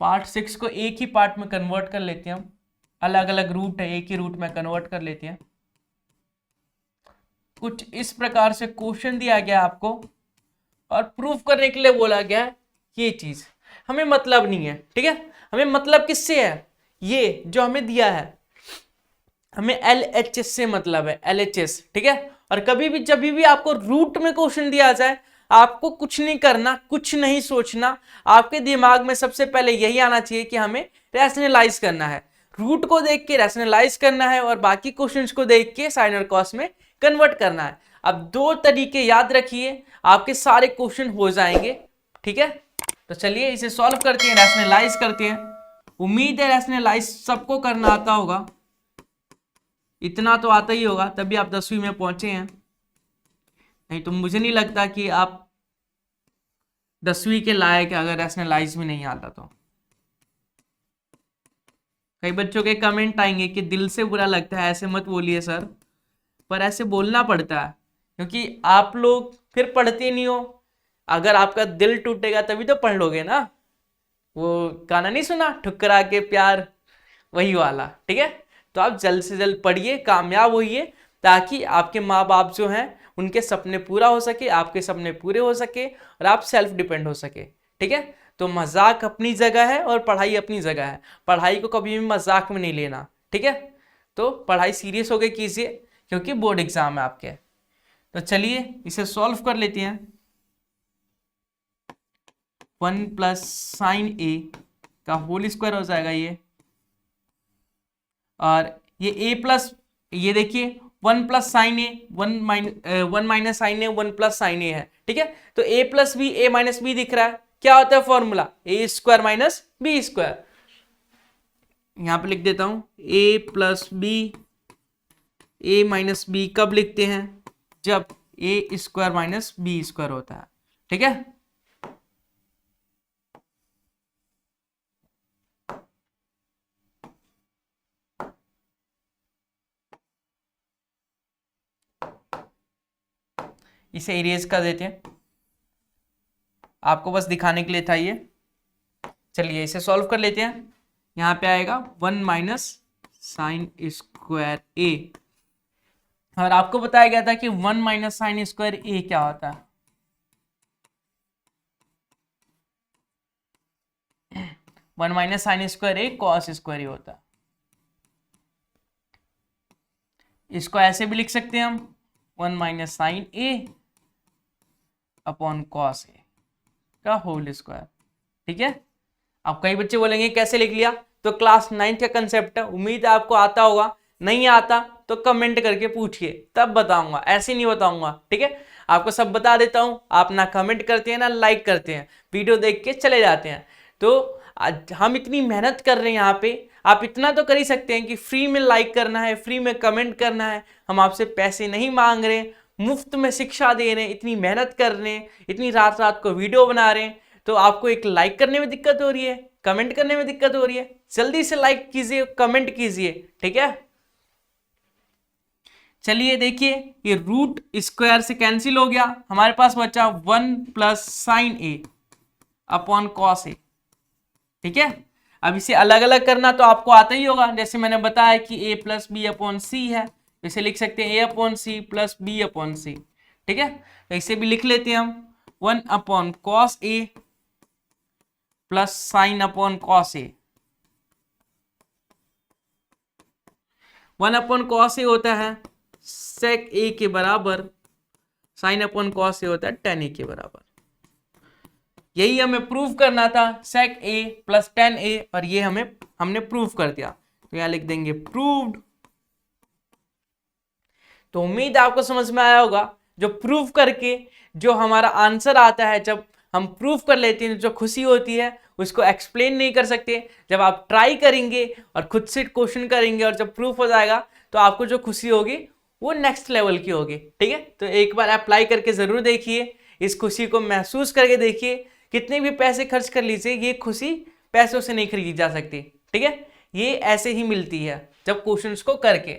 पार्ट 6 को एक ही पार्ट में कन्वर्ट कर लेते हैं हम, अलग अलग रूट है, एक ही रूट में कन्वर्ट कर लेते हैं। कुछ इस प्रकार से क्वेश्चन दिया गया आपको और प्रूफ करने के लिए बोला गया है ये चीज हमें मतलब नहीं है। ठीक है, हमें मतलब किससे है? ये जो हमें दिया है हमें LHS से मतलब है, LHS। ठीक है, और कभी भी जब भी आपको रूट में क्वेश्चन दिया जाए आपको कुछ नहीं करना, कुछ नहीं सोचना, आपके दिमाग में सबसे पहले यही आना चाहिए कि हमें रैशनलाइज करना है, रूट को देख के रैशनलाइज करना है और बाकी क्वेश्चंस को देख के साइन और कॉस में कन्वर्ट करना है। अब 2 तरीके याद रखिए, आपके सारे क्वेश्चन हो जाएंगे। ठीक है, तो चलिए इसे सॉल्व करते हैं, रैशनलाइज करते हैं। उम्मीद है रैशनलाइज सबको करना आता होगा, इतना तो आता ही होगा तभी आप 10वीं में पहुंचे हैं, नहीं तो मुझे नहीं लगता कि आप 10वीं के लायक अगर रैशनलाइज भी नहीं आता तो। कई बच्चों के कमेंट आएंगे कि दिल से बुरा लगता है, ऐसे मत बोलिए सर, पर ऐसे बोलना पड़ता है क्योंकि आप लोग फिर पढ़ते नहीं हो। अगर आपका दिल टूटेगा तभी तो पढ़ लोगे ना। वो गाना नहीं सुना, ठुकरा के प्यार, वही वाला। ठीक है, तो आप जल्द से जल्द पढ़िए, कामयाब होइए, ताकि आपके माँ बाप जो हैं उनके सपने पूरा हो सके, आपके सपने पूरे हो सके और आप सेल्फ डिपेंड हो सके। ठीक है, तो मजाक अपनी जगह है और पढ़ाई अपनी जगह है, पढ़ाई को कभी भी मजाक में नहीं लेना। ठीक है, तो पढ़ाई सीरियस होकर कीजिए क्योंकि बोर्ड एग्जाम है आपके। तो चलिए इसे सॉल्व कर लेते हैं। 1 प्लस साइन ए का होल स्क्वायर हो जाएगा ये, और ये ए प्लस, ये देखिए 1 प्लस साइन ए, 1 माइनस साइन ए, 1 प्लस साइन ए है। ठीक है, तो ए प्लस बी, ए माइनस बी दिख रहा है, क्या होता है फॉर्मूला? ए स्क्वायर माइनस बी स्क्वायर। यहां पे लिख देता हूं ए प्लस बी, ए माइनस बी कब लिखते हैं? जब ए स्क्वायर माइनस बी स्क्वायर होता है। ठीक है, इसे इरेज कर देते हैं, आपको बस दिखाने के लिए था ये। चलिए इसे सॉल्व कर लेते हैं। यहाँ पे आएगा 1 माइनस साइन स्क्वायर ए, और आपको बताया गया था कि 1 माइनस साइन स्क्वायर ए क्या होता है। 1 माइनस साइन स्क्वायर ए कॉस स्क्वायर ए होता है। इसको ऐसे भी लिख सकते हैं हम 1 minus sine A upon cos A का होल स्क्वायर। ठीक है, अब कई बच्चे बोलेंगे कैसे लिख लिया, तो क्लास 9th का कंसेप्ट है, उम्मीद है आपको आता होगा। नहीं आता तो कमेंट करके पूछिए, तब बताऊंगा, ऐसे नहीं बताऊंगा। ठीक है, आपको सब बता देता हूं, आप ना कमेंट करते हैं ना लाइक करते हैं, वीडियो देख के चले जाते हैं। तो हम इतनी मेहनत कर रहे हैं यहाँ पे, आप इतना तो कर ही सकते हैं कि फ्री में लाइक करना है, फ्री में कमेंट करना है। हम आपसे पैसे नहीं मांग रहे, मुफ्त में शिक्षा दे रहे हैं, इतनी मेहनत कर रहे हैं, इतनी रात रात को वीडियो बना रहे हैं। तो आपको एक लाइक करने में दिक्कत हो रही है, कमेंट करने में दिक्कत हो रही है, जल्दी से लाइक कीजिए, कमेंट कीजिए। ठीक है, चलिए देखिए, ये रूट स्क्वायर से कैंसिल हो गया, हमारे पास बचा 1 plus sine A upon cos a. ठीक है, अब इसे अलग अलग करना तो आपको आता ही होगा, जैसे मैंने बताया कि a प्लस बी अपॉन सी है, इसे लिख सकते हैं a upon c plus b upon c. ठीक है, तो इसे भी लिख लेते हैं हम 1 अपॉन कॉस ए प्लस साइन अपॉन कॉस ए। 1 अपॉन कॉस ए होता है सेक ए के बराबर, साइन अपॉन कॉस ए होता है टेन ए के बराबर। यही हमें प्रूव करना था, सेक ए प्लस टेन ए, और ये हमने प्रूव कर दिया, तो यहां लिख देंगे प्रूव्ड। तो उम्मीद आपको समझ में आया होगा, जो प्रूव करके जो हमारा आंसर आता है, जब हम प्रूव कर लेते हैं जो खुशी होती है उसको एक्सप्लेन नहीं कर सकते। जब आप ट्राई करेंगे और खुद से क्वेश्चन करेंगे और जब प्रूफ हो जाएगा तो आपको जो खुशी होगी वो नेक्स्ट लेवल की होगी। ठीक है, तो एक बार अप्लाई करके जरूर देखिए, इस खुशी को महसूस करके देखिए। कितने भी पैसे खर्च कर लीजिए, ये खुशी पैसों से नहीं खरीदी जा सकती। ठीक है, ये ऐसे ही मिलती है जब क्वेश्चंस को करके,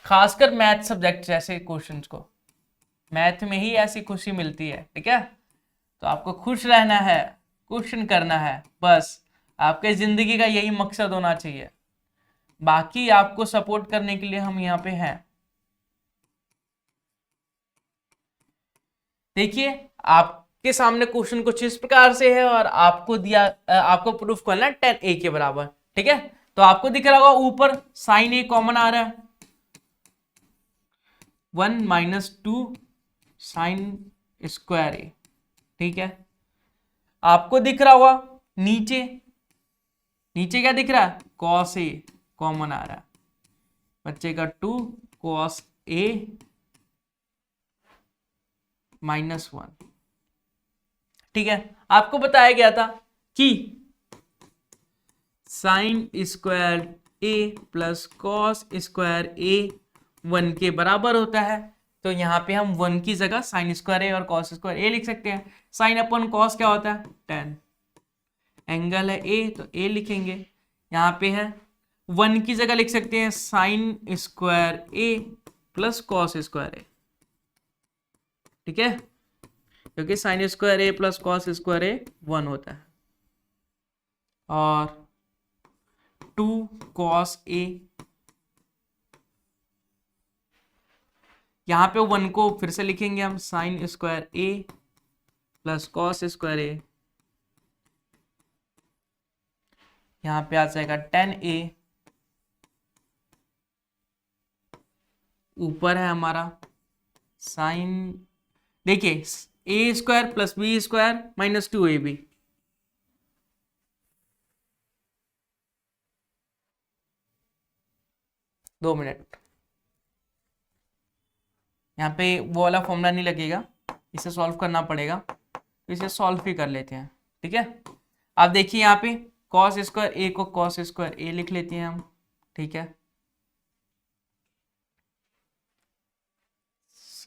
खासकर मैथ सब्जेक्ट जैसे क्वेश्चंस को, मैथ में ही ऐसी खुशी मिलती है। ठीक है, तो आपको खुश रहना है, क्वेश्चन करना है, बस आपके जिंदगी का यही मकसद होना चाहिए। बाकी आपको सपोर्ट करने के लिए हम यहाँ पे हैं। देखिए, आपके सामने क्वेश्चन कुछ इस प्रकार से है और आपको प्रूफ करना है 10a के बराबर। ठीक है, तो आपको दिख रहा होगा ऊपर साइन ए कॉमन आ रहा है, 1 माइनस 2 साइन स्क्वायर ए। ठीक है, आपको दिख रहा होगा नीचे क्या दिख रहा है, कॉस ए कॉमन आ रहा है, बच्चेगा 2 कॉस ए माइनस 1। ठीक है, आपको बताया गया था कि sign square a plus cos square ए 1 के बराबर होता है। तो यहाँ पे हम 1 की जगह साइन स्क्वायर ए और कॉस स्क्वायर ए लिख सकते हैं। साइन अपॉन कॉस क्या होता है, tan। एंगल है ए तो ए लिखेंगे। यहाँ पे है 1 की जगह लिख सकते हैं sign square a plus cos square ए। ठीक है, क्योंकि sign square a plus cos square ए 1 होता है, और 2 कॉस ए, यहाँ पे 1 को फिर से लिखेंगे हम sign square a plus cos square ए, यहाँ पे आ जाएगा 10a, ऊपर है हमारा साइन, देखिए a square plus B square minus 2ab। दो मिनट, यहाँ पे वो वाला फॉर्मूला नहीं लगेगा, इसे सॉल्व करना पड़ेगा, तो इसे सॉल्व भी कर लेते हैं। ठीक है, आप देखिए यहाँ पे कॉस स्क्वायर ए को कॉस स्क्वायर ए लिख लेते हैं हम। ठीक है,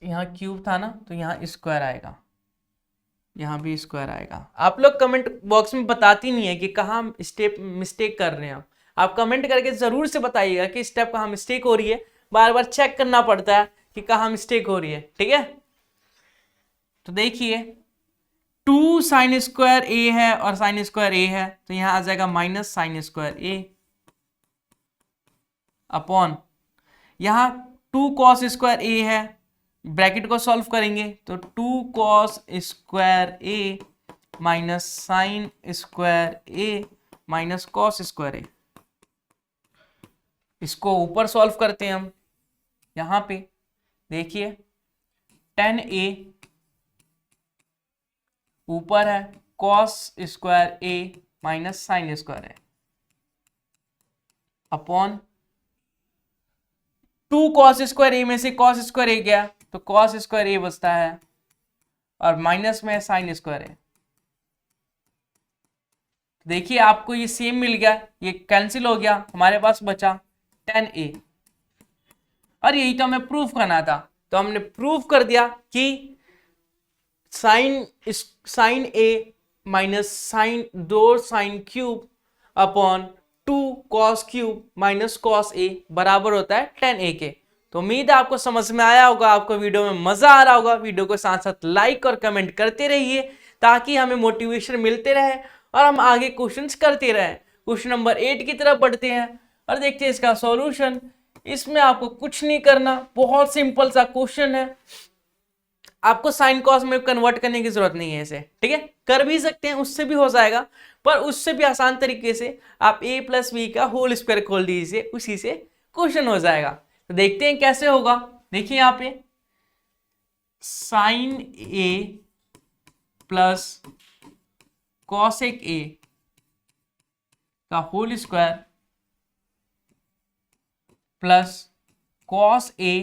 यहाँ क्यूब था ना, तो यहाँ स्क्वायर आएगा, यहाँ भी स्क्वायर आएगा। आप लोग कमेंट बॉक्स में बताती नहीं है कि कहाँ स्टेप मिस्टेक कर रहे हैं। आप कमेंट करके जरूर से बताइएगा कि स्टेप कहाँ मिस्टेक हो रही है, बार बार चेक करना पड़ता है कि कहाँ मिस्टेक हो रही है। ठीक है, तो देखिए 2 साइन स्क्वायर ए है और साइन स्क्वायर ए है, तो यहां आ जाएगा minus sign square A upon यहां 2 कॉस स्क्वायर ए है, ब्रैकेट को सॉल्व करेंगे तो 2 cos square A minus sign square A minus cos square ए। इसको ऊपर सॉल्व करते हैं हम। यहां पे देखिए tan a ऊपर है cos square A minus sine square है अपॉन 2 कॉस स्क्वायर ए में से कॉस स्क्वायर ए गया तो कॉस स्क्वायर ए बचता है और माइनस में साइन स्क्वायर है। देखिए आपको ये सेम मिल गया, ये कैंसिल हो गया, हमारे पास बचा tan a और यही तो हमें प्रूफ करना था। तो हमने प्रूफ कर दिया कि sine a minus sine 2 sine cube upon 2 cos cube minus cos a बराबर होता है tan a के। तो उम्मीद है आपको समझ में आया होगा, आपको वीडियो में मजा आ रहा होगा। वीडियो को साथ साथ लाइक और कमेंट करते रहिए ताकि हमें मोटिवेशन मिलते रहे और हम आगे क्वेश्चंस करते रहें। क्वेश्चन नंबर 8 की तरफ बढ़ते हैं और देखते हैं इसका सॉल्यूशन। इसमें आपको कुछ नहीं करना, बहुत सिंपल सा क्वेश्चन है, आपको साइन कॉस में कन्वर्ट करने की जरूरत नहीं है इसे, ठीक है। कर भी सकते हैं, उससे भी हो जाएगा, पर उससे भी आसान तरीके से आप a प्लस बी का होल स्क्वायर खोल दीजिए, उसी से क्वेश्चन हो जाएगा। तो देखते हैं कैसे होगा। देखिए यहाँ पे sine a plus cosec a का whole square plus cos a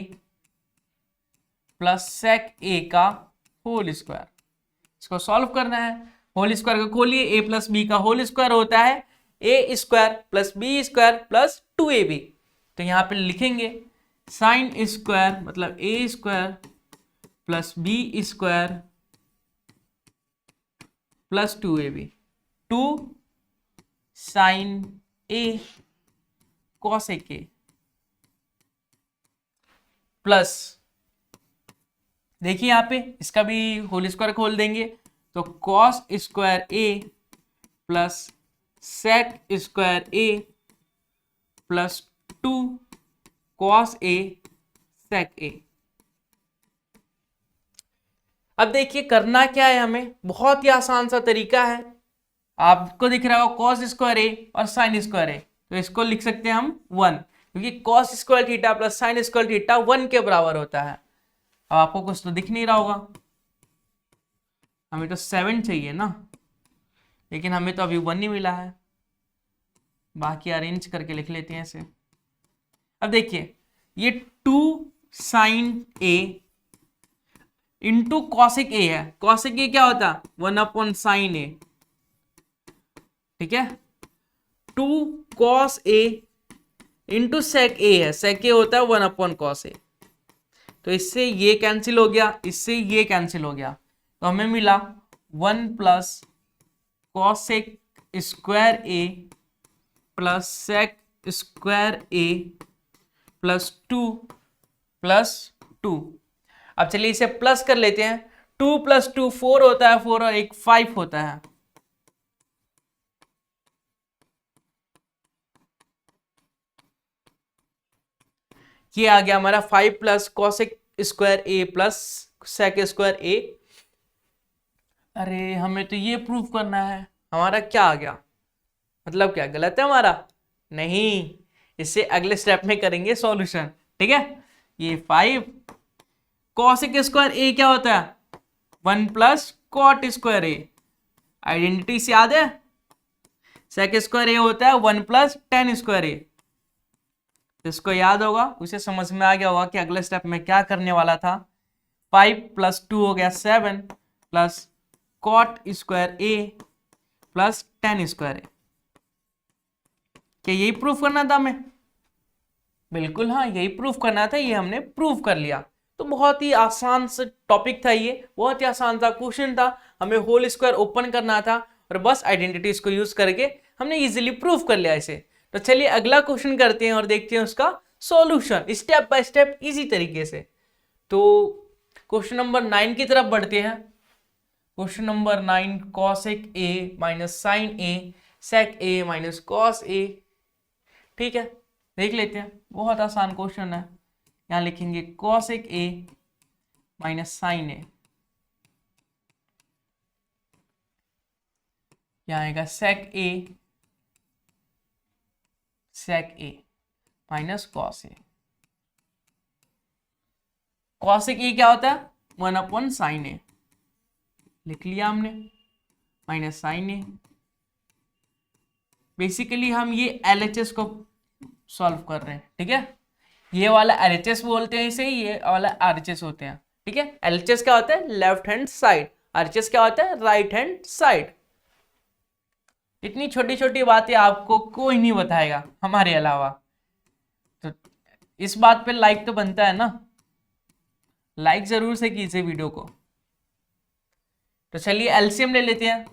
plus sec a का होल स्क्वायर, इसको सॉल्व करना है। होल स्क्वायर को खोलिए, a प्लस बी का होल स्क्वायर होता है a square plus B square plus 2ab। तो यहाँ पे लिखेंगे साइन स्क्वायर मतलब a square plus B square plus 2ab, 2 sine a cosec a plus देखिए यहाँ पे इसका भी होल स्क्वायर खोल देंगे तो cos square a plus sec square a plus 2 cos a sec a। अब देखिए करना क्या है हमें, बहुत ही आसान सा तरीका है। आपको दिख रहा होगा कॉस स्क्वायर a और साइन स्क्वायर a, तो इसको लिख सकते हैं हम 1, क्योंकि cos square theta plus sine square theta 1 के बराबर होता है। अब आपको कुछ तो दिख नहीं रहा होगा, हमें तो 7 चाहिए ना, लेकिन हमें तो अभी 1 ही मिला है, बाकी अरेंज करके लिख लेते हैं इसे। अब देखिए ये 2 sine a into cosec a है, कॉसेक a क्या होता है 1 अपॉन साइन a, ठीक है। 2 cos a into sec a है, सेक a होता है 1 अपॉन कॉस a, तो इससे ये कैंसिल हो गया, इससे ये कैंसिल हो गया, तो हमें मिला 1 plus cosec square a plus sec square a plus 2 plus 2। अब चलिए इसे प्लस कर लेते हैं, 2 प्लस 2 4 होता है, 4 और 1 5 होता है। ये आ गया हमारा 5 plus cosec square a plus sec square a। अरे हमें तो ये प्रूव करना है, हमारा क्या आ गया, मतलब क्या गलत है हमारा? नहीं, इससे अगले स्टेप में करेंगे सॉल्यूशन, ठीक है। ये 5 कॉसेक स्क्वायर a क्या होता है 1 plus cot square a, identity से याद है, सेक स्क्वायर a होता है 1 प्लस टेन स्क्वायर a। इसको याद होगा, उसे समझ में आ गया होगा कि अगले स्टेप में क्या करने वाला था। 5 प्लस 2 हो गया 7 plus cot square a plus tan square a। क्या यही प्रूफ करना था हमें? बिल्कुल हाँ, यही प्रूफ करना था, ये हमने प्रूफ कर लिया। तो बहुत ही आसान सा टॉपिक था ये, बहुत ही आसान सा क्वेश्चन था, हमें होल स्क्वायर ओपन करना था और बस आइडेंटिटीज को यूज करके हमने इजीली प्रूफ कर लिया इसे। तो चलिए अगला क्वेश्चन करते हैं और देखते हैं उसका solution step by step easy तरीके से। तो क्वेश्चन नंबर 9 की तरफ बढ़ते हैं। Question number 9, cosec A minus sine a sec a minus cos a. ठीक है, देख लेते हैं, बहुत आसान क्वेश्चन है। यहां लिखेंगे cosec A minus sine a, यहां आएगा sec a minus cos a. Cosec a क्या होता है? 1/sin ए, लिख लिया हमने, माइनस साइन ए। बेसिकली हम ये LHS को सॉल्व कर रहे हैं। ठीक है, ये वाला LHS बोलते हैं इसे, ये वाला RHS होते हैं। ठीक है, LHS क्या होता है? Left hand side. RHS क्या होता है? Right hand side. इतनी छोटी छोटी बातें आपको कोई नहीं बताएगा हमारे अलावा। तो इस बात पे लाइक तो बनता है ना, लाइक जरूर से कीजिए वीडियो को। तो चलिए एलसीएम ले लेते हैं।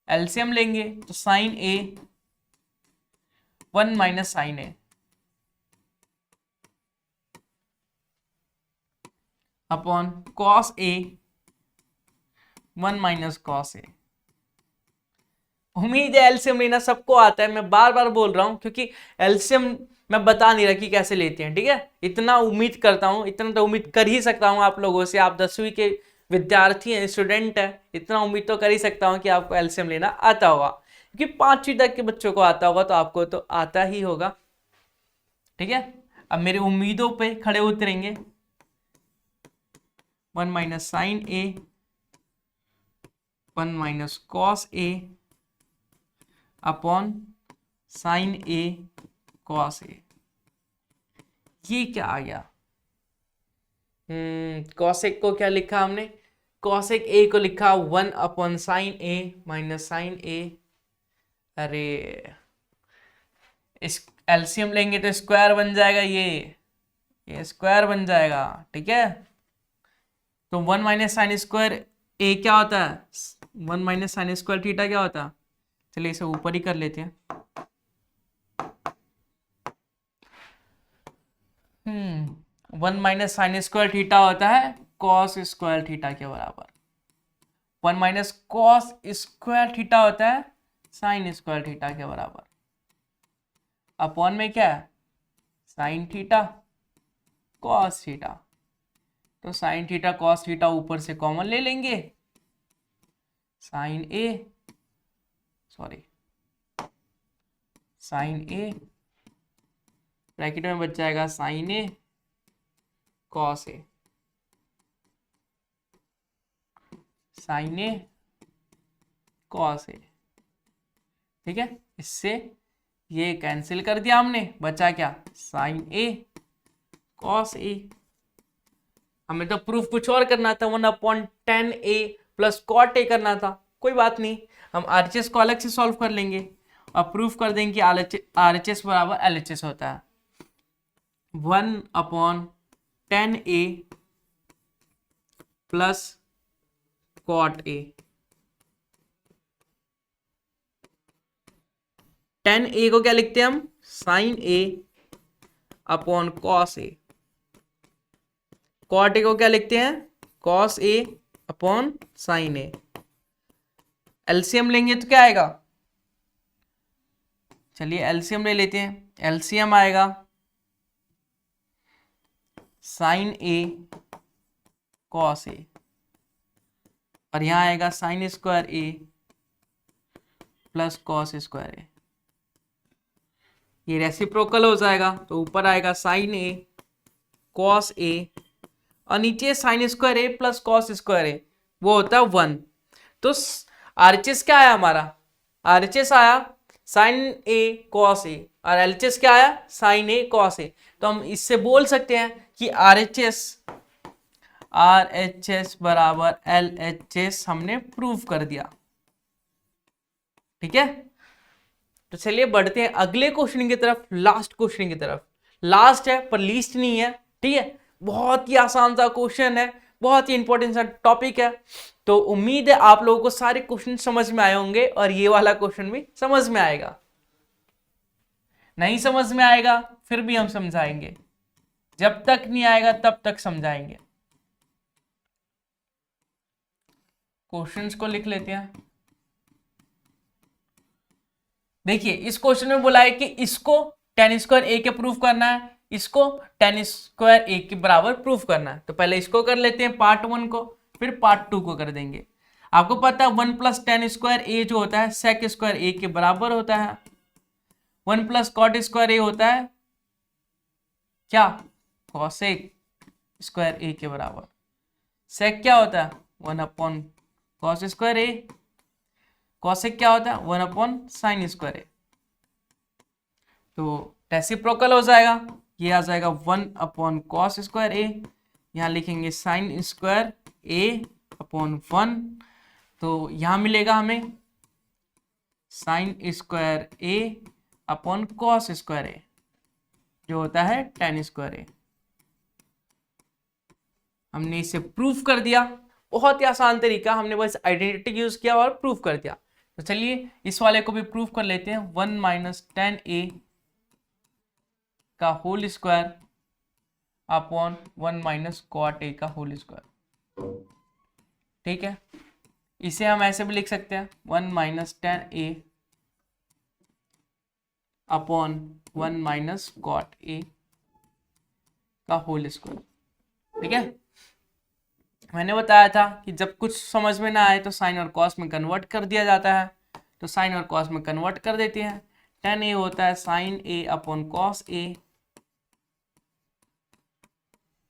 एलसीएम लेंगे तो साइन ए 1 माइनस साइन ए अपॉन कॉस ए 1 माइनस कॉस ए। उम्मीद है एलसीएम लेना सबको आता है, मैं बार बार बोल रहा हूं क्योंकि एलसीएम मैं बता नहीं रहा कि कैसे लेते हैं। ठीक है, इतना उम्मीद करता हूं, इतना तो उम्मीद कर ही सकता हूं आप लोगों से। आप 10वीं के विद्यार्थी हैं, स्टूडेंट है, इतना उम्मीद तो कर ही सकता हूं कि आपको एलसीएम लेना आता होगा, क्योंकि 5वीं तक के बच्चों को आता होगा तो आपको तो आता ही होगा। ठीक है, अब मेरी उम्मीदों पे खड़े उतरेंगे। 1 minus sine A 1 minus cos A upon sine a cos ए। ये क्या आ गया? कॉसेक को क्या लिखा हमने? कॉसेक ए को लिखा 1 upon sine a minus sine ए। अरे इस एलसीएम लेंगे तो स्क्वायर बन जाएगा, ये स्क्वायर बन जाएगा। ठीक है, तो 1 माइनस साइन स्क्वायर ए क्या होता है? 1 माइनस साइन स्क्वायर थीटा क्या होता है? चलिए इसे ऊपर ही कर लेते हैं। 1 माइनस साइन स्क्वायर थीटा होता है कॉस स्क्वायर थीटा के बराबर। 1 माइनस कॉस स्क्वायर थीटा होता है साइन स्क्वायर थीटा के बराबर। अपॉन में क्या है? Sine theta cos theta. तो साइन थीटा कॉस थीटा ऊपर से कॉमन ले लेंगे, साइन ए ब्रैकेट में बच जाएगा sine a cos A, sign a cos a. ठीक है, इससे ये कैंसिल कर दिया हमने, बचा क्या? साइन ए कॉस ए। हमें तो प्रूफ कुछ और करना था, 1/10 ए प्लस कॉट ए करना था। कोई बात नहीं, हम आरएचएस को अलग से सॉल्व कर लेंगे और प्रूफ कर देंगे कि आरएचएस बराबर एलएचएस होता है। 1/10 ए प्लस कॉट ए। 10 ए को क्या लिखते हैं हम? Sine A upon cos A. Cot A को क्या लिखते हैं? कॉस ए अपॉन साइन ए। एलसीएम लेंगे तो क्या आएगा? चलिए एलसीएम ले लेते हैं। एलसीएम आएगा साइन ए कॉस ए और यहां आएगा sign square a plus cos square ए। ये रेसिप्रोकल हो जाएगा तो ऊपर आएगा साइन ए कॉस ए और नीचे sign square a plus cos square ए, वो होता है 1। तो आरएचएस क्या आया हमारा? आरएचएस आया साइन ए कॉस ए और एलएचएस क्या आया? साइन ए कॉस ए। तो हम इससे बोल सकते हैं कि आरएचएस बराबर एलएचएस हमने प्रूव कर दिया। ठीक है, तो चलिए बढ़ते हैं अगले क्वेश्चन की तरफ, लास्ट क्वेश्चन की तरफ। लास्ट है पर लीस्ट नहीं है। ठीक है, बहुत ही आसान सा क्वेश्चन है, बहुत ही इंपॉर्टेंट सा टॉपिक है। तो उम्मीद है आप लोगों को सारे क्वेश्चन समझ में आए होंगे और ये वाला क्वेश्चन भी समझ में आएगा। नहीं समझ में आएगा फिर भी हम समझाएंगे, जब तक नहीं आएगा तब तक समझाएंगे। क्वेश्चंस को लिख लेते हैं। देखिए इस क्वेश्चन में बोला है कि इसको tan स्क्वायर ए के प्रूफ करना है, इसको tan स्क्वायर ए के बराबर प्रूफ करना है। तो पहले इसको कर लेते हैं पार्ट 1 को, फिर पार्ट 2 को कर देंगे। आपको पता है 1 प्लस tan स्क्वायर ए जो होता है सेक स्क्वायर ए के बराबर होता है। 1 प्लस कॉट स्क्वायर ए होता है क्या, कॉसेक स्क्वायर ए के बराबर। सेक क्या होता है 1 अपॉन कॉस स्क्वायर ए, कॉसेक क्या होता है 1 अपॉन साइन स्क्वायर ए। तो रेसिप्रोकल हो जाएगा, ये आ जाएगा 1 अपॉन कॉस स्क्वायर ए, यहाँ लिखेंगे साइन स्क्वायर ए अपॉन 1, तो यहाँ मिलेगा हमें sign square A upon cos square ए जो होता है tan स्क्वायर ए। हमने इसे प्रूफ कर दिया, बहुत ही आसान तरीका, हमने बस आइडेंटिटी यूज किया और प्रूफ कर दिया। तो चलिए इस वाले को भी प्रूफ कर लेते हैं। 1 माइनस tan a का whole square upon 1 minus cot A का होल स्क्वायर। ठीक है, इसे हम ऐसे भी लिख सकते हैं 1 minus tan a upon 1 minus cot A का होल स्क्वायर। ठीक है, मैंने बताया था कि जब कुछ समझ में ना आए तो साइन और कॉस में कन्वर्ट कर दिया जाता है, तो साइन और कॉस में कन्वर्ट कर देते हैं। tan a होता है sine a upon cos a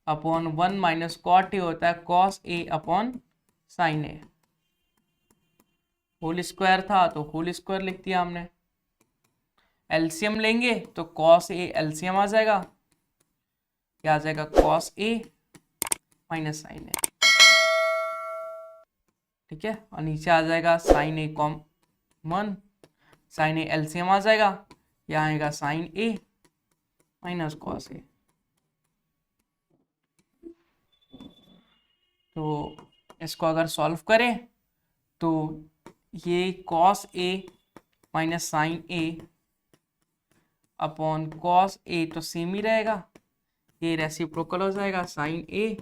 upon 1 minus cot A होता है कॉस a upon sine a। Whole square था तो होल स्क्वायर लिख दिया हमने। एलसीएम लेंगे तो कॉस ए एलसीएम आ जाएगा, क्या आ जाएगा cos a minus sine a. ठीक है, और नीचे आ जाएगा sine a common, sine A LCM आ जाएगा, यहाँ आएगा साइन ए माइनस कॉस ए। तो इसको अगर सॉल्व करें तो ये cos a minus sine A upon cos ए तो सेम ही रहेगा, ये रेसिप्रोकल हो जाएगा sine A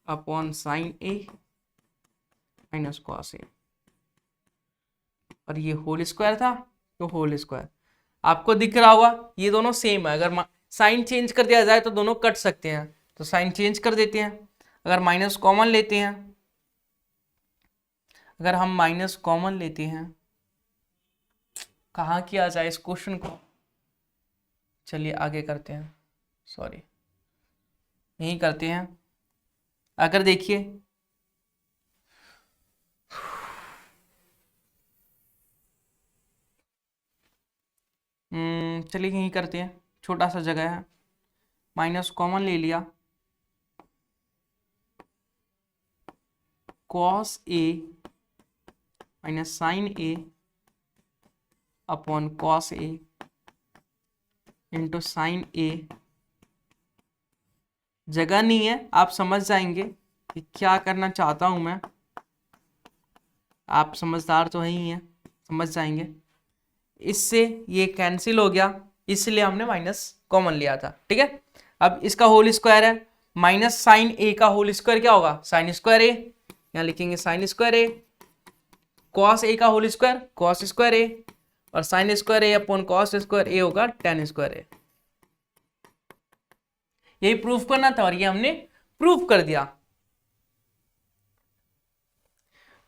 upon sine a minus cos a, और ये होल स्क्वायर था तो होल स्क्वायर। आपको दिख रहा होगा ये दोनों सेम है, अगर साइन चेंज कर दिया जाए तो दोनों कट सकते हैं, तो साइन चेंज कर देते हैं। अगर माइनस कॉमन लेते हैं, अगर हम माइनस कॉमन लेते हैं, कहाँ किया जाए इस क्वेश्चन को, चलिए आगे करते हैं, सॉरी यही करते हैं। अगर देखिए चलिए यही करते हैं, छोटा सा जगह है, माइनस कॉमन ले लिया, cos a minus sine A upon cos A into sine ए। जगह नहीं है, आप समझ जाएंगे कि क्या करना चाहता हूं मैं, आप समझदार तो ही हैं, समझ जाएंगे। इससे ये कैंसिल हो गया, इसलिए हमने माइनस कॉमन लिया था। ठीक है, अब इसका होल स्क्वायर है, माइनस साइन ए का होल स्क्वायर क्या होगा साइन स्क्वायर ए, यहाँ लिखेंगे sine square A, cos A का होल स्क्वायर कॉस स्क्वायर ए, और sign square A upon cos square ए होगा tan स्क्वायर ए। यही प्रूफ करना था और ये हमने प्रूफ कर दिया।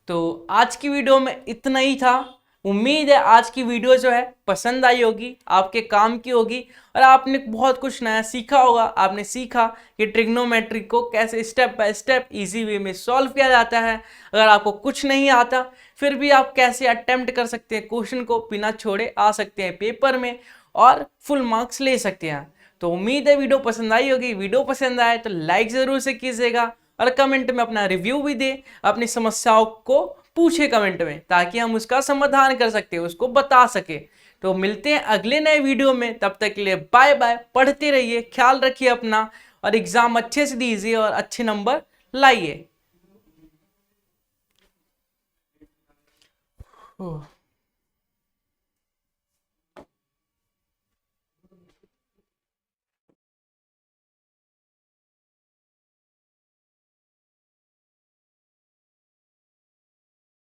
तो आज की वीडियो में इतना ही था। उम्मीद है आज की वीडियो जो है पसंद आई होगी, आपके काम की होगी, और आपने बहुत कुछ नया सीखा होगा। आपने सीखा कि ट्रिग्नोमेट्री को कैसे step by step easy way में सॉल्व किया जाता है। अगर आपको कुछ नहीं आता फिर भी आप कैसे अटेम्प्ट कर सकते हैं, क्वेश्चन को बिना छोड़े आ सकते हैं पेपर में और फुल मार्क्स ले सकते हैं। तो उम्मीद है वीडियो पसंद आई होगी। वीडियो पसंद आए तो लाइक जरूर से कीजिएगा और कमेंट में अपना रिव्यू भी दे, अपनी समस्याओं को पूछे कमेंट में, ताकि हम उसका समाधान कर सकते हैं, उसको बता सके। तो मिलते हैं अगले नए वीडियो में, तब तक के लिए बाय बाय। पढ़ते रहिए, ख्याल रखिए अपना, और एग्जाम अच्छे से दीजिए और अच्छे नंबर लाइए।